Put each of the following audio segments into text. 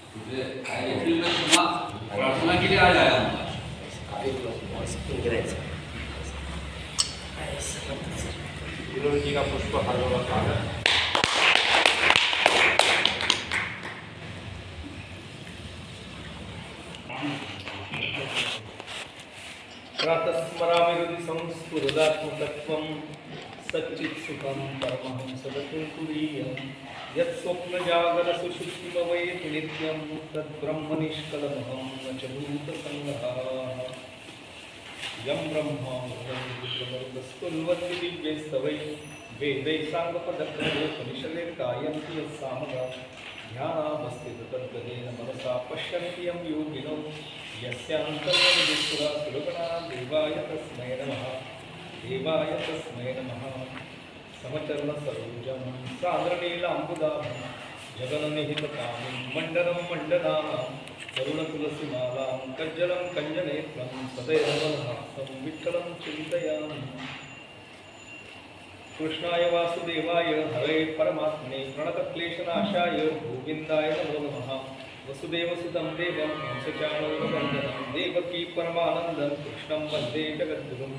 April में प्रार्थना के लिए आ जाएगा विनोद जी का पुष्प हारों का स्वागत। प्रातस्मरामि हृदि संस्फुरदात्मतत्त्वं सच्चित्सुखं परमहंसगतिं तुरीयं यत्स्वप्नजागरसुषुप्तिमवैति नित्यं तद्ब्रह्मनिष्कलमहं न च भूतसङ्गः। यं ब्रह्मा रुद्रमरुतस्तुल्वन्ति दिव्यैस्तवै वेदैः साङ्गपदक्रमोपनिषदे गायन्ति यत्सामगा ध्यानावस्थित तद्गतेन मनसा पश्यन्ति यं योगिनो यस्यान्तर्गतदुष्पुरा सुलगणा देवाय तस्मै नमः। देवाय तस्मै नमः। समचरणसरोजं सान्द्रनीलाम्बुदाभं जगन्निहितकामिं मण्डनं मण्डनानां करुणतुलसीमालां कज्जलं कञ्जनेत्रं सदैव मनःस्थं विठ्ठलं चिन्तयामि। कृष्णाय वासुदेवाय हरे परमात्मने प्रणतक्लेशनाशाय गोविन्दाय नमो नमः। वसुदेवसुतं देवं कंसचाणूरमर्दनं देवकी परमानन्दं कृष्णं वन्दे जगद्गुरुं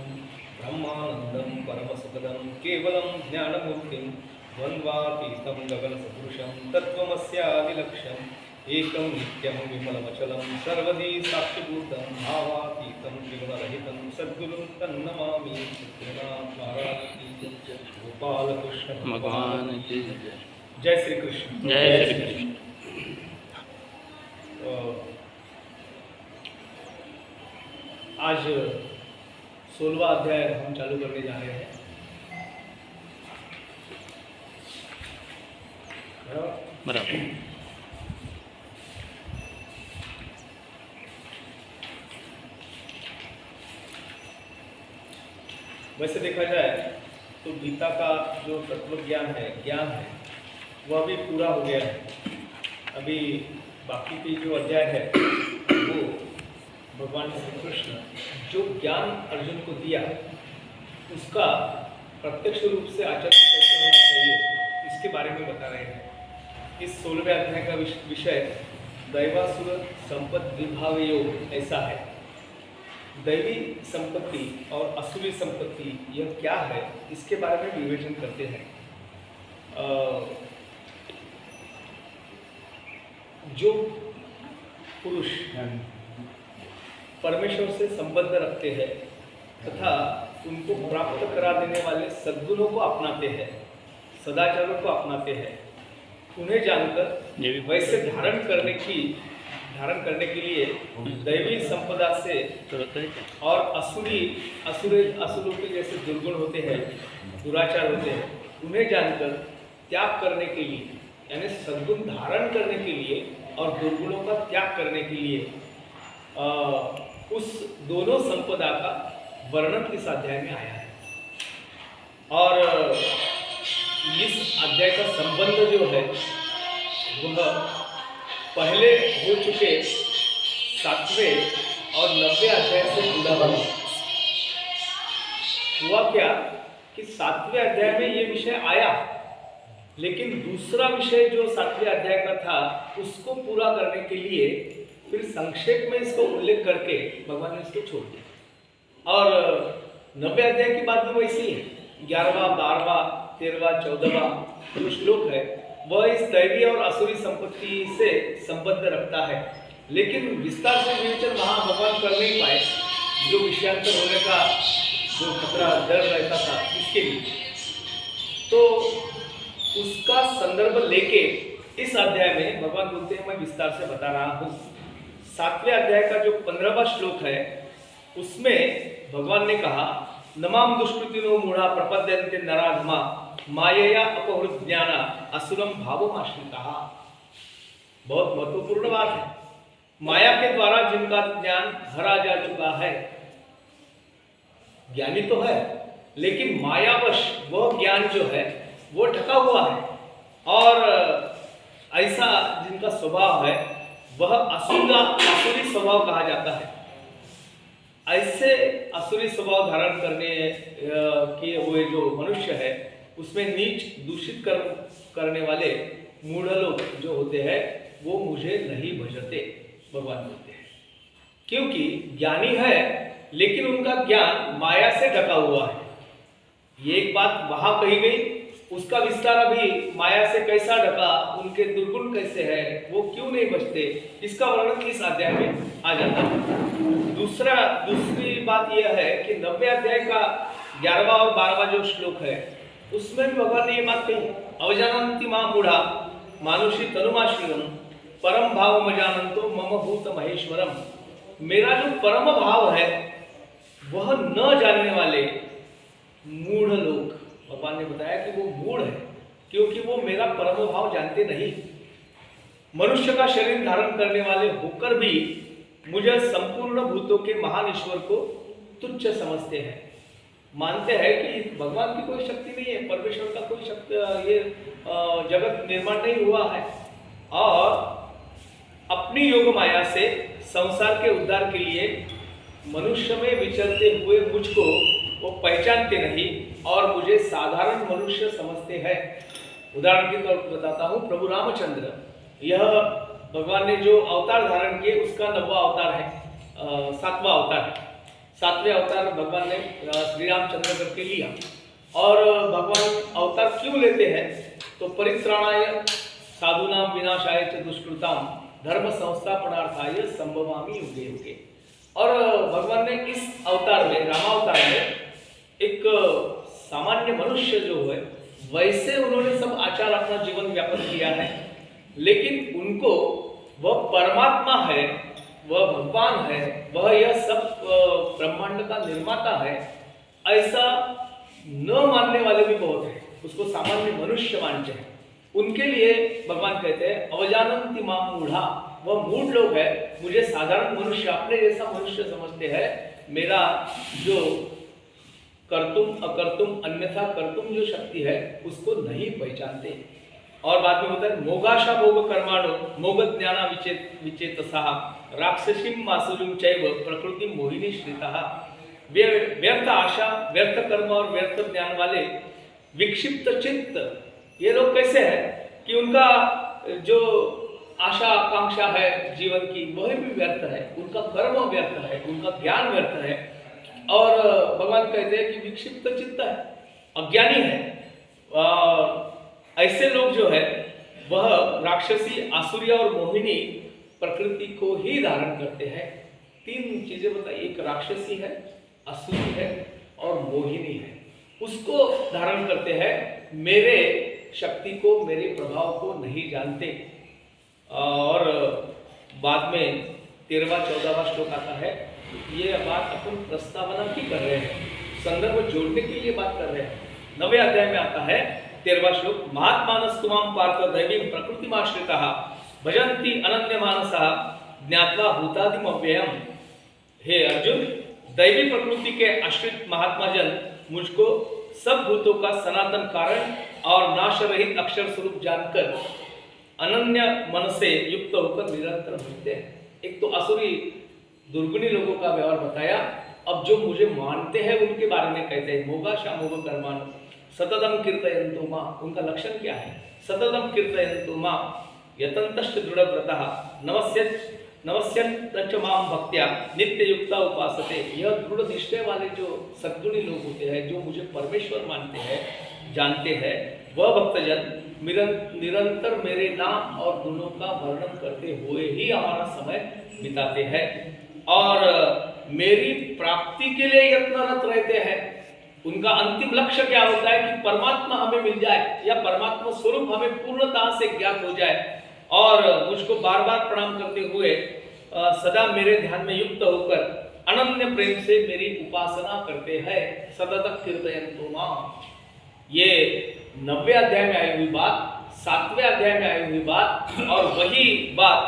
ब्रह्मानन्दं परमसुखदं केवलं ज्ञानमूर्तिं द्वन्द्वातीतं गगनसदृशं तत्त्वमस्यादिलक्ष्यम् एकं नित्यं विमलमचलं सर्वदी साक्षिभूतं भावातीतं त्रिगुणरहितं सद्गुरुं तन्नमामि। सद्गुरुनाथ महाराज की जय। गोपाल कृष्ण भगवान की जय। श्री कृष्ण। जय श्री कृष्ण। आज 16वां अध्याय हम चालू करने जा रहे हैं। बराबर। वैसे देखा जाए तो गीता का जो तत्व ज्ञान है वह भी पूरा हो गया है। अभी बाकी की जो अध्याय है वो भगवान श्री कृष्ण जो ज्ञान अर्जुन को दिया उसका प्रत्यक्ष रूप से आचरण कैसे होना चाहिए इसके बारे में बता रहे हैं। इस 16वें अध्याय का विषय दैवासुर संपत्ति विभाव योग ऐसा है। दैवी संपत्ति और असुरी संपत्ति यह क्या है इसके बारे में विवेचन करते हैं। जो पुरुष परमेश्वर से संबंध रखते हैं तथा उनको प्राप्त करा देने वाले सद्गुणों को अपनाते हैं, सदाचारों को अपनाते हैं, उन्हें जानकर वैसे धारण करने के लिए दैवी संपदा से और असुरों के जैसे दुर्गुण होते हैं, दुराचार होते हैं, उन्हें जानकर त्याग करने के लिए यानी सद्गुण धारण करने के लिए और दुर्गुणों का त्याग करने के लिए उस दोनों संपदा का वर्णन इस अध्याय में आया है। और इस अध्याय का संबंध जो है वह पहले हो चुके 7वें और 90वें अध्याय से जुड़ा हुआ। क्या कि 7वें अध्याय में ये विषय आया, लेकिन दूसरा विषय जो 7वें अध्याय का था उसको पूरा करने के लिए फिर संक्षेप में इसको उल्लेख करके भगवान ने इसको छोड़ दिया। और 90वें अध्याय की बात भी वैसी है। 11वां, 12वां, 13वां, 14वां जो श्लोक है वह इस दैवी और असुरी संपत्ति से संबंध रखता है, लेकिन विस्तार से विवेचन वहाँ भगवान कर नहीं पाए। जो विषयांतर होने का जो खतरा डर रहता था इसके लिए, तो उसका संदर्भ लेके इस अध्याय में भगवान बोलते हैं मैं विस्तार से बता रहा हूँ। 7वें अध्याय का जो 15वां श्लोक है उसमें भगवान ने कहा नमाम दुष्कृतिनो मूढ़ा प्रपद्यन्ते नराधमा मायया अपहृत ज्ञाना असुरम भावमाश्रिता। बहुत महत्वपूर्ण बात है। माया के द्वारा जिनका ज्ञान भरा जा चुका है, ज्ञानी तो है लेकिन मायावश वह ज्ञान जो है वो ढका हुआ है, और ऐसा जिनका स्वभाव है वह असुरी स्वभाव कहा जाता है। ऐसे असुरी स्वभाव धारण करने किए हुए जो मनुष्य है उसमें नीच दूषित करने वाले मूढ़ लोग जो होते हैं वो मुझे नहीं भजते, भगवान बोलते हैं। क्योंकि ज्ञानी है लेकिन उनका ज्ञान माया से ढका हुआ है। ये एक बात वहां कही गई, उसका विस्तार अभी माया से कैसा ढका, उनके दुर्गुण कैसे है, वो क्यों नहीं बचते, इसका वर्णन इस अध्याय में आ जाता है। दूसरी बात यह है कि 90 अध्याय का 11वां और 12वां जो श्लोक है उसमें भी भगवान ने ये बात कही, अवजानन्ति मां मूढ़ा मानुषी तनुमाश्रियम परम भाव मजानंतो मम भूत महेश्वरम। मेरा जो परम भाव है वह न जानने वाले मूढ़ लोग, भगवान ने बताया कि वो मूढ़ है क्योंकि वो मेरा परम भाव जानते नहीं। मनुष्य का शरीर धारण करने वाले होकर भी मुझे संपूर्ण भूतों के महान ईश्वर को तुच्छ समझते हैं, मानते हैं कि भगवान की कोई शक्ति नहीं है, परमेश्वर का कोई शक्ति, ये जगत निर्माण नहीं हुआ है, और अपनी योग माया से संसार के उद्धार के लिए मनुष्य में विचरते हुए मुझको वो पहचानते नहीं और मुझे साधारण मनुष्य समझते हैं। उदाहरण के तौर पर बताता हूँ, प्रभु रामचंद्र, यह भगवान ने जो अवतार धारण किए उसका 9वां अवतार है, 7वां अवतार है। 7वें अवतार भगवान ने श्री रामचंद्र करके लिया। और भगवान अवतार क्यों लेते हैं, तो परित्राणाय साधूनाम विनाशाय च दुष्कृताम धर्म संस्थापनार्थाय संभवामि युगे युगे। और भगवान ने इस अवतार में, रामावतार में, एक सामान्य मनुष्य जो है वैसे उन्होंने सब आचार अपना जीवन व्यापन किया है, लेकिन उनको वह परमात्मा है, वह भगवान है, वह यह सब ब्रह्मांड का निर्माता है, ऐसा न मानने वाले भी बहुत हैं, उसको सामान्य मनुष्य मानते हैं। उनके लिए भगवान कहते हैं अवजानन्ति मां मूढ़ा, वह मूढ़ लोग है, मुझे साधारण मनुष्य, अपने जैसा मनुष्य समझते हैं, मेरा जो कर्तुम अकर्तुम अन्यथा कर्तुम जो शक्ति है उसको नहीं पहचानते। और बाद में होता है मोगाशा भोग कर्माणो मोग ज्ञाना विचेतसा राक्षसीम मासुरीम चैव प्रकृति मोहिनी श्रिता। व्यर्थ आशा, व्यर्थ कर्म और व्यर्थ ज्ञान वाले विक्षिप्त चित्त, ये लोग कैसे हैं कि उनका जो आशा आकांक्षा है जीवन की वह भी व्यर्थ है, उनका कर्म व्यर्थ है, उनका ज्ञान व्यर्थ है। और भगवान कहते हैं कि विक्षिप्त चित्त है, अज्ञानी है। ऐसे लोग जो है वह राक्षसी, आसुरी और मोहिनी प्रकृति को ही धारण करते हैं। 3 चीजें बताइए, एक राक्षसी है, असुरी है और मोहिनी है, उसको धारण करते हैं, मेरे शक्ति को, मेरे प्रभाव को नहीं जानते। और बाद में 13वां-14वां श्लोक आता है, ये बात अपन प्रस्तावना की कर रहे हैं, संदर्भ जोड़ने के लिए बात कर रहे हैं। 9वें अध्याय में आता है 13वां श्लोक, महात्मानस्तुमां पार्थ दैवीं प्रकृतिमाश्रिताः भजन्ति अनन्यमानसाः ज्ञात्वा भूतादिम अव्ययम्। हे अर्जुन, दैवी प्रकृति के आश्रित महात्मा जन मुझको सब भूतों का सनातन कारण और नाश रहित अक्षर स्वरूप जानकर अनन्य मन से युक्त होकर निरंतर भजते हैं। एक तो असुरी दुर्गुणी लोगों का व्यवहार बताया, अब जो मुझे मानते हैं उनके बारे में कहते हैं मोगाशा मोग कर्माणो सततम कीर्तयन्तु मां। उनका लक्षण क्या है, सततम कीर्तयन्तु मां यतन्तश्च दृढ़व्रतः नमस्यन् मां भक्त्या नित्य युक्ता उपासते। यह दृढ़ निश्चय वाले जो सद्गुणी लोग होते हैं, जो मुझे परमेश्वर मानते हैं, जानते हैं, वह भक्तजन निरंतर मेरे नाम और गुणों का वर्णन करते हुए ही हमारा समय बिताते हैं और मेरी प्राप्ति के लिए यत्नरत रहते हैं। उनका अंतिम लक्ष्य क्या होता है कि परमात्मा हमें मिल जाए या परमात्मा स्वरूप हमें पूर्णतः से ज्ञात हो जाए और मुझको बार बार प्रणाम करते हुए सदा मेरे ध्यान में युक्त होकर अनन्य प्रेम से मेरी उपासना करते हैं। सतत कीर्तयन्तु मां। ये 90वें अध्याय में आई हुई बात, 7वें अध्याय में आई हुई बात, और वही बात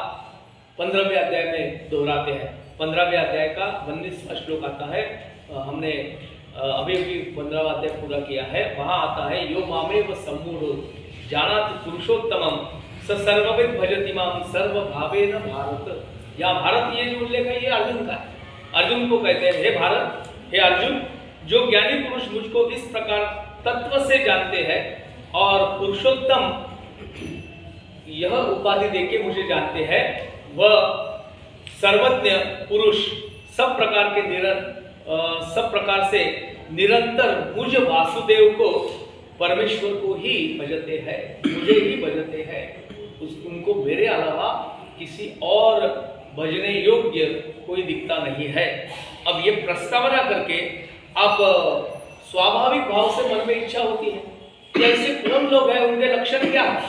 15वें अध्याय में दोहराते हैं। 15वें अध्याय का 19वां श्लोक आता है, हमने अभी 15वां अध्याय पूरा किया है। वहां आता है यो मामेव सम्मूढ़ो जानाति पुरुषोत्तमं स सर्वविद भजति मां सर्वभावेन भारत। यहाँ भारत ये जो उल्लेख है ये अर्जुन का है। अर्जुन को कहते हैं हे भारत, हे अर्जुन, जो ज्ञानी पुरुष मुझको इस प्रकार तत्व से जानते हैं और पुरुषोत्तम यह उपाधि देके मुझे जानते हैं, वह सर्वज्ञ पुरुष सब प्रकार से निरंतर मुझ वासुदेव को, परमेश्वर को ही भजते हैं, मुझे ही भजते हैं। उनको मेरे अलावा किसी और भजने योग्य कोई दिखता नहीं है। अब ये प्रस्तावना करके अब स्वाभाविक भाव से मन में इच्छा होती है कि ऐसे कौन लोग हैं, उनके लक्षण क्या है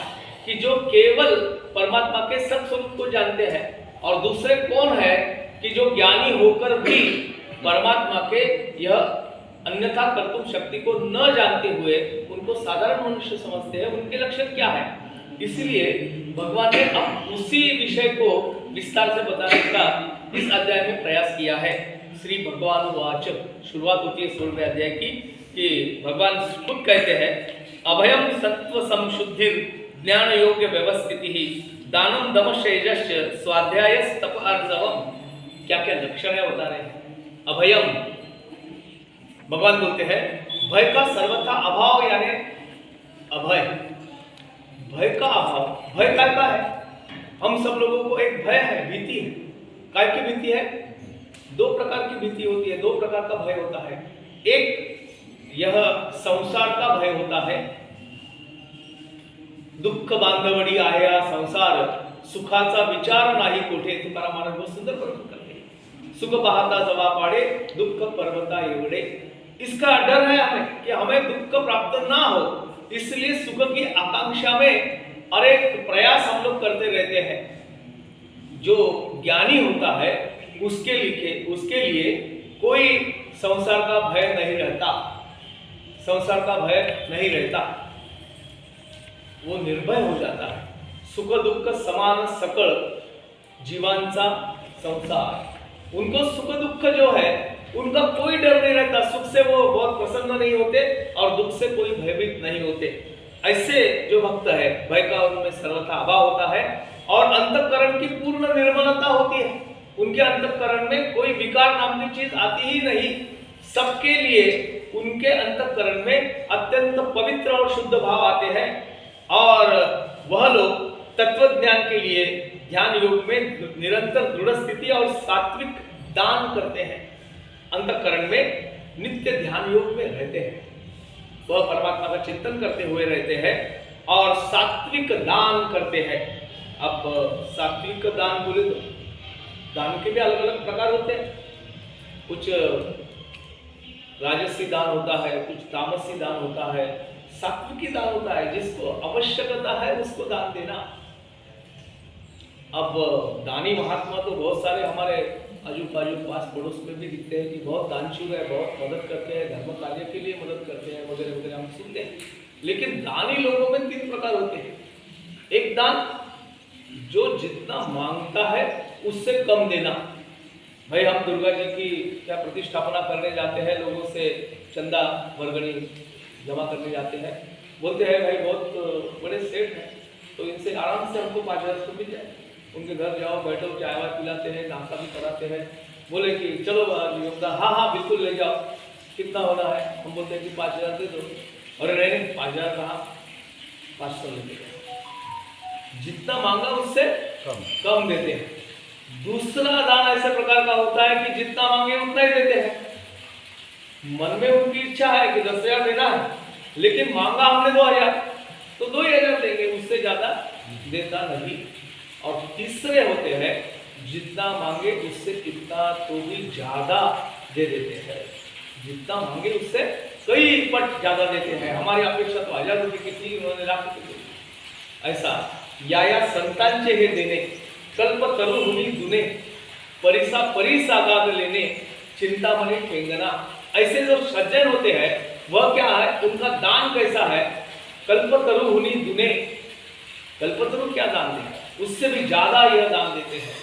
कि जो केवल परमात्मा के सत्स्वरूप को जानते हैं, और दूसरे कौन है कि जो ज्ञानी होकर भी परमात्मा के यह अन्यथा कर्तुम शक्ति को न जानते हुए उनको साधारण मनुष्य समझते हैं, उनके लक्षण क्या है। इसलिए भगवान ने अब उसी विषय को विस्तार से बताने का इस अध्याय में प्रयास किया है। श्री भगवान वाच, शुरुआत होती है 16वें अध्याय की, कि भगवान खुद कहते हैं, अभयम सत्व संशुद्धि ज्ञान योग्य व्यवस्थिति ही दानम दम शेजश स्वाध्याय तप अर्जवम। क्या क्या लक्षण है बता रहे हैं। अभयम, भगवान बोलते हैं भय का सर्वथा अभाव, यानी अभय, भय का अभाव। भय काय का है? हम सब लोगों को एक भय है, भीति है। काय की भीति है? दो प्रकार की भीति होती है, दो प्रकार का भय होता है। एक यह संसार का भय होता है, दुःख बांधवडी आया संसार, सुखाचा विचार नाही कोठे। तुकाराम महाराज बहुत सुंदर वर्णन करते हैं, सुख पाहता जवा पाड़े, दुःख पर्वता एवढे। इसका डर है हमें कि हमें दुःख प्राप्त ना हो, इसलिए सुख की आकांक्षा में अनेक प्रयास हम लोग करते रहते हैं। जो ज्ञानी होता है उसके लिए कोई संसार का भय नहीं रहता, संसार का भय नहीं रहता, वो निर्भय हो जाता है। सुख दुःख समान सकळ जीवांचा संसार, उनको सुख दुःख जो है उनका कोई डर नहीं रहता, सुख से वो बहुत प्रसन्न नहीं होते और दुख से कोई भयभीत नहीं होते। ऐसे जो भक्त है, भय का उनमें सर्वथा अभाव होता है और अंतःकरण की पूर्ण निर्मलता होती है। उनके अंतःकरण में कोई विकार नाम की चीज आती ही नहीं। सबके लिए उनके अंतःकरण में अत्यंत पवित्र और शुद्ध भाव आते हैं और वह लोग तत्व ज्ञान के लिए ध्यान योग में निरंतर दृढ़ स्थिति और सात्विक दान करते हैं। अंतःकरण में नित्य ध्यान योग में रहते हैं, वह परमात्मा का चिंतन करते हुए रहते हैं और सात्विक दान करते हैं। अब सात्विक दान बोले तो दान के भी अलग अलग प्रकार होते हैं। कुछ राजसी दान होता है, कुछ तामसी दान होता है, सात्विकी दान होता है, जिसको आवश्यकता है उसको दान देना। अब दानी महात्मा तो बहुत सारे हमारे आजू बाजू पास पड़ोस में भी दिखते हैं कि बहुत दानशूर है, बहुत मदद करते हैं, धर्म कार्य के लिए मदद करते हैं वगैरह वगैरह, हम सुनते हैं। लेकिन दानी लोगों में 3 प्रकार होते हैं। एक दान जो जितना मांगता है उससे कम देना। भाई हम दुर्गा जी की क्या प्रतिष्ठापना करने जाते हैं, लोगों से चंदा वर्गणी जमा करने जाते हैं, बोलते हैं भाई बहुत बड़े सेठ हैं तो इनसे आराम से हमको 5000 मिल जाए। उनके घर जाओ, बैठो, चाय वाय पिलाते हैं, नाश्ता भी कराते हैं। बोले कि चलो योगदान, हाँ हाँ बिल्कुल ले जाओ, कितना होना है? हम बोलते हैं कि 5000 दे दो। अरे नहीं 5000 कहाँ, 500 लेते हैं। जितना मांगा उससे कम देते हैं। दूसरा दान ऐसे प्रकार का होता है कि जितना मांगे उतना ही देते हैं। मन में उनकी इच्छा है कि 10,000 देना है, लेकिन मांगा हमने 2000 तो 2000 देंगे, उससे ज्यादा देता नहीं। और तीसरे होते हैं जितना मांगे उससे कितना तो भी ज्यादा दे देते हैं, जितना मांगे उससे कई पट ज्यादा देते हैं। हमारी अपेक्षा तो 1000 रुपये की थी, उन्होंने लाख रुपये दी। ऐसा या संतांचे हे देणे, कल्प तरु हुनी दुने, परिसा परिसागाद लेने, चिंतामणि ठेंगना। ऐसे जो सज्जन होते हैं वह क्या है, उनका दान कैसा है? कल्पतरु हुनी दुने, कल्पतरु क्या दान दें, उससे भी ज्यादा यह दान देते हैं।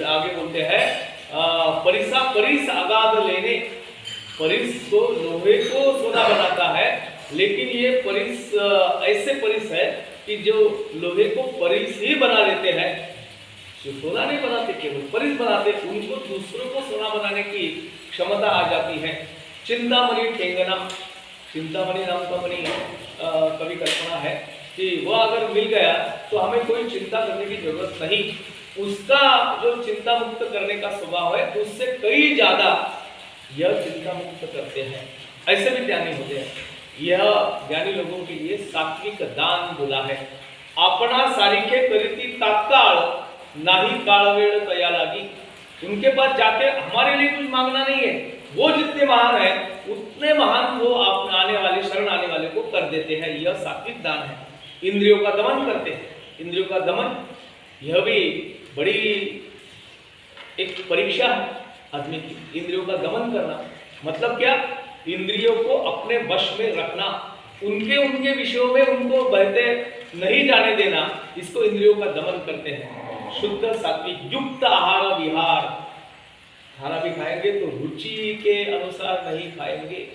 आगे बोलते हैं परिसा परिस आगाध लेने, परिस को लोहे को सोना बनाता है, लेकिन ये परिस ऐसे परिस है कि जो लोहे को परिस ही बना लेते हैं, जो सोना नहीं बनाते, केवल परिस बनाते, उनको दूसरों को सोना बनाने की क्षमता आ जाती है। चिंतामणि ठेंगना, चिंतामणि नाम का मणि कवि कल्पना है कि वह अगर मिल गया तो हमें कोई चिंता करने की जरूरत नहीं। उसका जो चिंता मुक्त करने का स्वभाव है उससे कई ज्यादा यह चिंता मुक्त करते हैं। ऐसे भी ज्ञानी होते हैं। यह ज्ञानी लोगों के लिए सात्विक दान बोला है। अपना सारिके करीती तात्काल नाही काल वेळ तया लागी। उनके पास जाके हमारे लिए कुछ मांगना नहीं है, वो जितने महान है उतने महान वो आप आने वाले शरण आने वाले को कर देते हैं। यह सात्विक दान है। इंद्रियों का दमन करते हैं। इंद्रियों का दमन यह भी बड़ी एक परीक्षा है आदमी की। इंद्रियों का दमन करना मतलब क्या? इंद्रियों को अपने वश में रखना, उनके विषयों में उनको बहते नहीं जाने देना, इसको इंद्रियों का दमन करते हैं। शुद्ध सात्विक युक्त आहार विहार। खाना भी खाएंगे तो रुचि के अनुसार नहीं खाएंगे।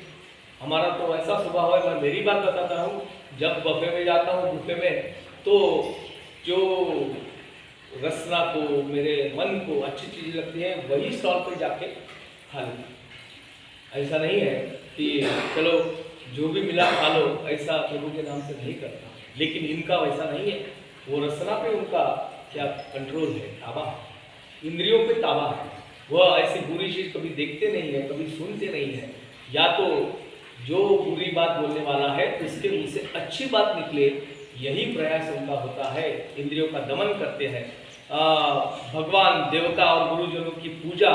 हमारा तो ऐसा स्वभाव है, मैं मेरी बात बताता हूँ, जब बफे में जाता हूँ बुफे में, तो जो रसना को मेरे मन को अच्छी चीज लगती है वही स्टॉल पे जाके खा लेता। ऐसा नहीं है कि चलो जो भी मिला खा लो, ऐसा प्रभु के नाम से नहीं करता। लेकिन इनका वैसा नहीं है। वो रसना पे उनका क्या कंट्रोल है, ताबा, इंद्रियों पे ताबा है। वह ऐसी बुरी चीज कभी देखते नहीं है, कभी सुनते नहीं है। या तो जो बुरी बात बोलने वाला है उसके मुंह से अच्छी बात निकले, यही प्रयास उनका होता है। इंद्रियों का दमन करते हैं। भगवान, देवता और गुरुजनों की पूजा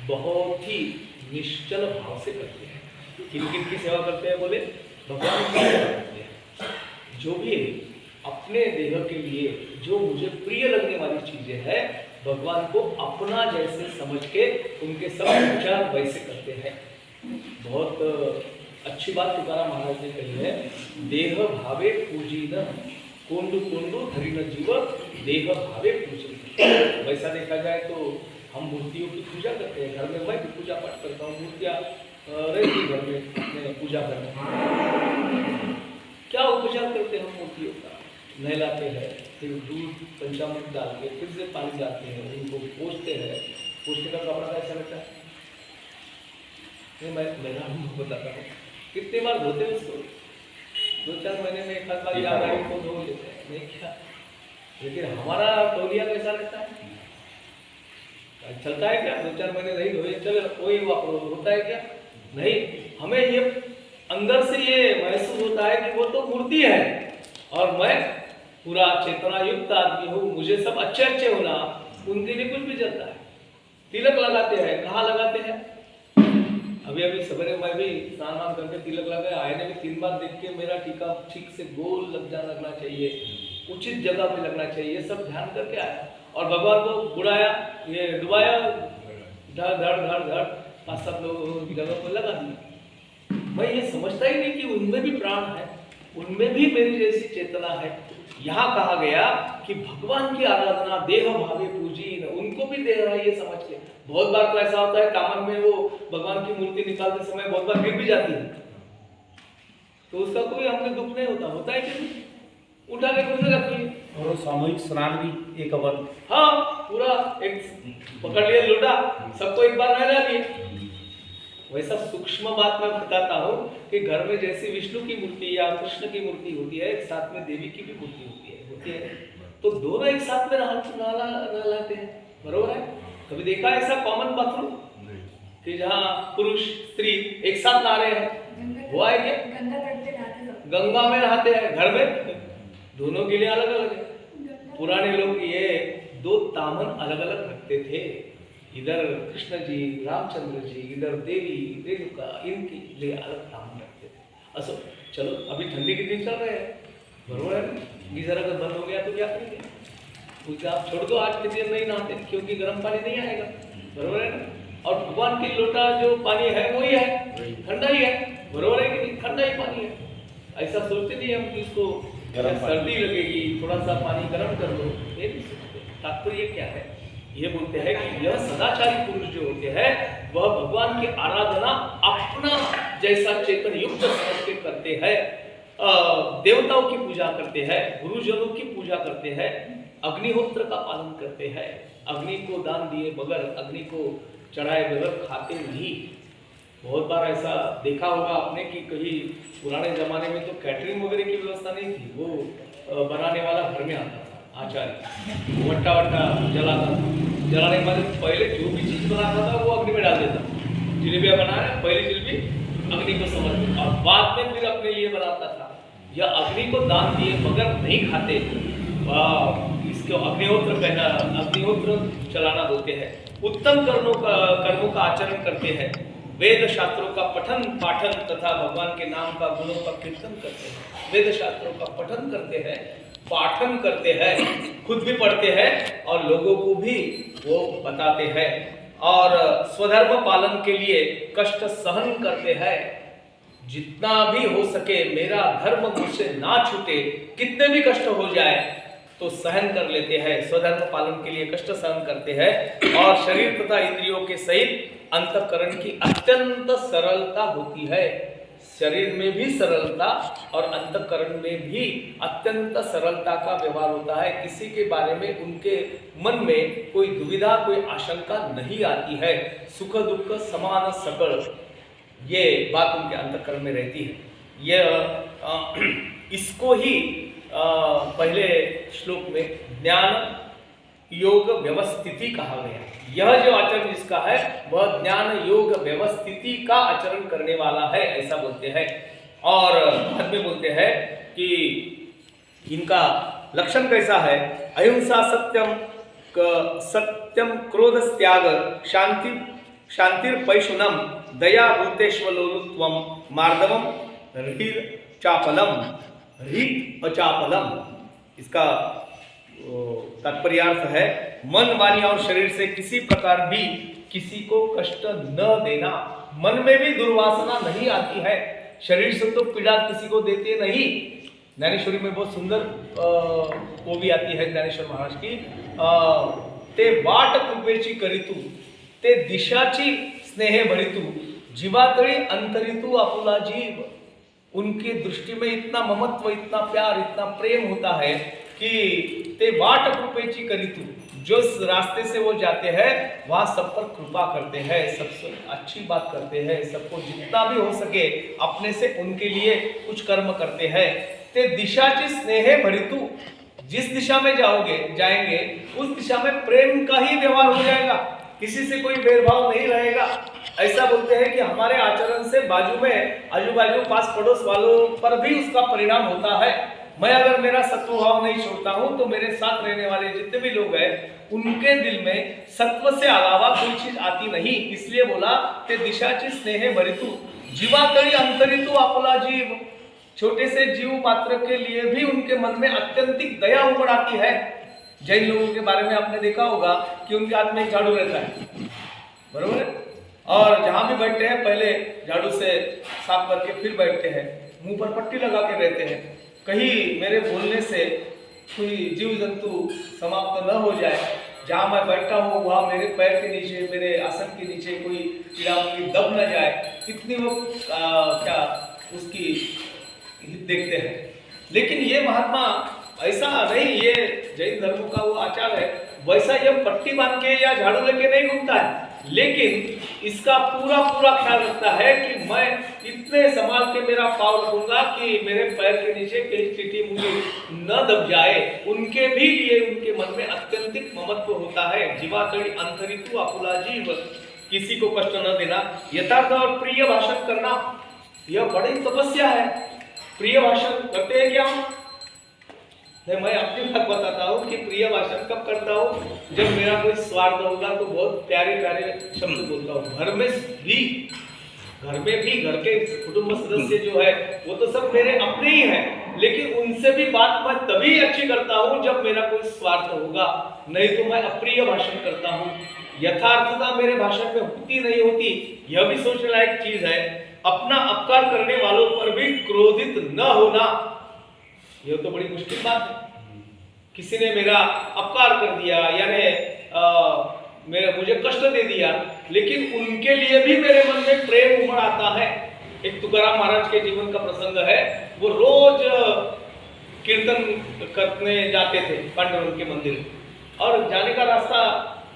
बहुत ही निश्चल भाव से करते हैं। किन किन की सेवा करते हैं बोले? भगवान की सेवा करते हैं। जो भी अपने देह के लिए जो मुझे प्रिय लगने वाली चीजें हैं, भगवान को अपना जैसे समझ के उनके सब विचार वैसे करते हैं। बहुत अच्छी बात तुकाराम महाराज ने कही है, देह भावे पूजीन कोंडु कोंडु धरिन जीव देह भावे पूजन। वैसा देखा जाए तो हम मूर्तियों की पूजा करते हैं। घर में मैं भी पूजा पाठ करता हूँ, मूर्तियाँ रहती घर में अपने पूजा करने। क्या उपचार करते हैं हम मूर्तियों का? नहलाते हैं, फिर दूध पंचामृत डाल के फिर से पानी डालते हैं, उनको पोंछते हैं। पोंछने का कपड़ा कैसा लगता है? मैं मेरा अनुभव बताता हूँ। कितने बार धोते हैं उसको? 2-4 महीने में एक आध बार याद आए तो धो लेते हैं, नहीं क्या? लेकिन हमारा तौलिया कैसा रहता है? चलता है क्या? 2-4 महीने नहीं धोए चले कोई होता है क्या? नहीं। हमें ये अंदर से ये महसूस होता है कि वो तो मूर्ति है और मैं पूरा चेतना युक्त आदमी हूँ, मुझे सब अच्छे अच्छे होना, उनके लिए कुछ भी चलता है। तिलक लगाते हैं, कहाँ लगाते हैं? अभी सवेरे मैं भी स्नान वान करके तिलक लगाया, आईने में 3 बार देख के मेरा टीका ठीक से गोल लगना चाहिए, उचित जगह पे लगना चाहिए, सब ध्यान करके आया। और भगवान को बुलाया, ये डुबाया, धड़ धड़ धड़ धड़ 5-7 लोग की जगह पर लगा दिया। मैं ये समझता ही नहीं कि उनमें भी प्राण है, उनमें भी मेरी जैसी चेतना है। यहाँ कहा गया कि भगवान की आराधना देह भावे पूजी, उनको भी देह है ये समझ के। बहुत बार तो ऐसा होता है कामन में वो भगवान की मूर्ति निकालते समय बहुत बार गिर भी जाती है, तो उसका कोई हमें दुख नहीं होता है कि उठा के घूमने लगती है। और सामूहिक स्नान भी एक अवर, हाँ, पूरा एक पकड़ लिया लोटा, सबको एक बार नहला दिए। वैसा सूक्ष्म बात मैं बताता हूँ कि घर में जैसी विष्णु की मूर्ति या कृष्ण की मूर्ति होती है, एक साथ में देवी की भी मूर्ति होती है, तो दोनों एक साथ में नहलाते हैं, बरोबर है? कभी देखा ऐसा कॉमन बाथरूम कि जहाँ पुरुष स्त्री एक साथ नहा रहे हैं? वो है क्या? गंगा में नहाते हैं घर में, दोनों के लिए अलग अलग है। पुराने लोग ये 2 तामन अलग अलग रखते थे, इधर कृष्ण जी, रामचंद्र जी, इधर देवी रेणुका, इनके लिए अलग तामन रखते थे। असो चलो अभी ठंडी के दिन चल रहे हैं, बरोबर है? गीजर अगर बंद हो गया तो क्या करेंगे? उसके आप छोड़ दो, आज के दिन नहीं नहाते क्योंकि गर्म पानी नहीं आएगा, बरोबर है ना? और भगवान की लोटा जो पानी है वही है, ठंडा ही है, बरोबर है कि नहीं? ठंडा ही पानी है। ऐसा सोचते नहीं हम कि इसको सर्दी लगेगी, थोड़ा सा पानी गर्म कर लो, ये नहीं सोचते। तात्पर्य क्या है? ये बोलते हैं कि यह सदाचारी पुरुष जो होते हैं वह भगवान की आराधना अपना जैसा चेतन युक्त समझ के करते हैं, देवताओं की पूजा करते हैं, गुरुजनों की पूजा करते हैं, अग्निहोत्र का पालन करते हैं, अग्नि को दान दिए बगैर, अग्नि को चढ़ाए बगैर खाते नहीं। बहुत बार ऐसा देखा होगा आपने कि कहीं पुराने जमाने में तो कैटरिंग वगैरह की व्यवस्था नहीं थी, वो बनाने वाला घर में आता था, आचार्य वट्टा वट्टा जलाता था। जलाने के बाद पहले जो भी चीज बनाता था वो अग्नि में डाल देता। जिलेबियाँ बना रहे, पहली जिलेबी अग्नि को समर्पित और बाद में फिर अपने लिए बनाता था। यह अग्नि को दान दिए मगर नहीं खाते, इसको अग्निहोत्र कहना, अग्निहोत्र चलाना बोलते हैं। उत्तम कर्मों का आचरण करते हैं, वेद शास्त्रों का पठन पाठन तथा भगवान के नाम का गुणों का कीर्तन करते हैं। वेद शास्त्रों का पठन करते हैं, पाठन करते हैं, खुद भी पढ़ते हैं और लोगों को भी वो बताते हैं और स्वधर्म पालन के लिए कष्ट सहन करते हैं। जितना भी हो सके मेरा धर्म मुझसे ना छूटे, कितने भी कष्ट हो जाए तो सहन कर लेते हैं। स्वधर्म पालन के लिए कष्ट सहन करते हैं और शरीर तथा इंद्रियों के सहित अंतःकरण की अत्यंत सरलता होती है। शरीर में भी सरलता और अंतःकरण में भी अत्यंत सरलता का व्यवहार होता है। किसी के बारे में उनके मन में कोई दुविधा, कोई आशंका नहीं आती है। सुख दुख समान सकल, ये बात उनके अंतःकरण में रहती है। यह इसको ही पहले श्लोक में ज्ञान योग व्यवस्थिति कहा गया। यह जो आचरण जिसका है वह ज्ञान योग व्यवस्थिति का आचरण करने वाला है, ऐसा बोलते हैं। और बाद में बोलते हैं कि इनका लक्षण कैसा है। अहिंसा सत्यम क्रोध त्याग शांतिर्पैशुनम दया भूतेष्वलोलुत्वम मार्दवम रीत अचापलम। इसका तात्पर्यार्थ है मन, वाणी और शरीर से किसी प्रकार भी किसी को कष्ट न देना। मन में भी दुर्वासना नहीं आती है, शरीर से तो पीड़ा किसी को देते नहीं। ज्ञानेश्वरी में बहुत सुंदर वो भी आती है ज्ञानेश्वर महाराज की, ते वाट कृपेची करितू ते दिशाची स्नेह भरितू जीवातळी अंतरितू आपुला जीव। उनकी दृष्टि में इतना ममत्व, इतना प्यार, इतना प्रेम होता है कि ते वाट कृपेची करितू, जो रास्ते से वो जाते हैं वहाँ सब पर कृपा करते हैं, सबसे अच्छी बात करते हैं, सबको जितना भी हो सके अपने से उनके लिए कुछ कर्म करते हैं। ते दिशाची स्नेह भरितू, जिस दिशा में जाएंगे उस दिशा में प्रेम का ही व्यवहार हो जाएगा, किसी से कोई भेदभाव नहीं रहेगा। ऐसा बोलते हैं कि हमारे आचरण से बाजू में, आजू बाजू, पास पड़ोस वालों पर भी उसका परिणाम होता है। मैं अगर मेरा सत्व भाव नहीं छोड़ता हूं तो मेरे साथ रहने वाले जितने भी लोग हैं उनके दिल में सत्व से अलावा कोई चीज आती नहीं। इसलिए बोला ते दिशाची स्नेह भरितू जीवातळी अंतरितू आपला जीव। छोटे से जीव मात्र के लिए भी उनके मन में अत्यंतिक दया उमड़ आती है। जैन लोगों के बारे में आपने देखा होगा कि उनके हाथ में एक झाड़ू रहता है, बरोबर है, और जहां भी बैठते हैं पहले झाड़ू से साफ करके फिर बैठते हैं, मुंह पर पट्टी लगा के रहते हैं, कहीं मेरे बोलने से कोई जीव जंतु समाप्त न हो जाए। जहां मैं बैठा हूँ वहां मेरे पैर के नीचे, मेरे आसन के नीचे कोई कीड़ा मकोड़ी दब न जाए, कितनी वो क्या उसकी हित देखते हैं। लेकिन ये महात्मा ऐसा नहीं, ये जैन धर्म का वो आचार है, वैसा ये पट्टी बांध के या झाड़ू लेके नहीं घूमता है, लेकिन इसका पूरा ख्याल रखता है कि मैं इतने संभाल के मेरा पाँव रखूंगा कि मेरे पैर के नीचे कहीं चींटी मुंगी न दब जाए। उनके भी लिए उनके मन में अत्यंतिक ममत्व होता है। जीवातळी अंतरितू आपुला जीव, किसी को कष्ट न देना, यथार्थ और प्रिय भाषण करना, यह बड़ी तपस्या है। प्रिय भाषण करते हैं क्या हम? नहीं, मैं अपनी बात बताता हूँ कि प्रिय भाषण कब करता हूँ, जब मेरा कोई स्वार्थ होगा तो बहुत प्यारे शब्द बोलता हूँ। घर में भी घर के कुटुंब सदस्य जो है वो तो सब मेरे अपने ही हैं, लेकिन उनसे भी बात मैं तभी अच्छी करता हूँ जब मेरा कोई स्वार्थ होगा, नहीं तो मैं अप्रिय भाषण करता हूँ। यथार्थता मेरे भाषण में होती नहीं होती, यह भी सोचने लायक चीज है। अपना अपकार करने वालों पर भी क्रोधित न होना, यह तो बड़ी मुश्किल बात है। किसी ने मेरा अपकार कर दिया, यानी मुझे कष्ट दे दिया, लेकिन उनके लिए भी मेरे मन में प्रेम उमड़ आता है। एक तुकाराम महाराज के जीवन का प्रसंग है, वो रोज कीर्तन करने जाते थे पांडुरंग के मंदिर, और जाने का रास्ता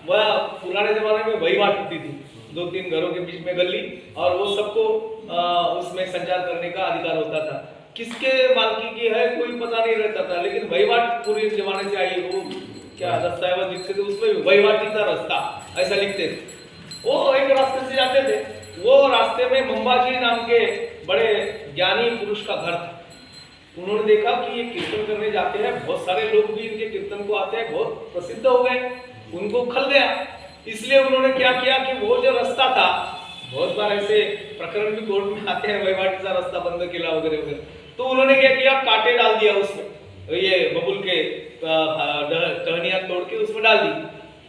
वह पुराने जमाने में वही बात होती थी, 2-3 घरों के बीच में गली, और वो सबको उसमें संचार करने का अधिकार होता था। किसके मालकी की है कोई पता नहीं रहता था, लेकिन वहीवाट पूरे जमाने से आई। वो क्या दस्तावेज लिखते थे उसमें वहीवाटी का रास्ता ऐसा लिखते थे। वो एक रास्ते से जाते थे, वो रास्ते में मंबाजी नाम के बड़े ज्ञानी पुरुष का घर था। उन्होंने देखा कि ये कीर्तन करने जाते हैं, बहुत सारे लोग भी इनके कीर्तन को आते हैं, बहुत प्रसिद्ध हो गए, उनको खल गया। इसलिए उन्होंने क्या किया कि वो जो रास्ता था, बहुत बार ऐसे प्रकरण भी कोर्ट में आते हैं, वहीवाटी का रास्ता बंद किया वगैरह वगैरह, तो उन्होंने क्या किया, कांटे डाल दिया उसमें, ये बबुल के टहनियां तोड़ के उसमें डाल दी।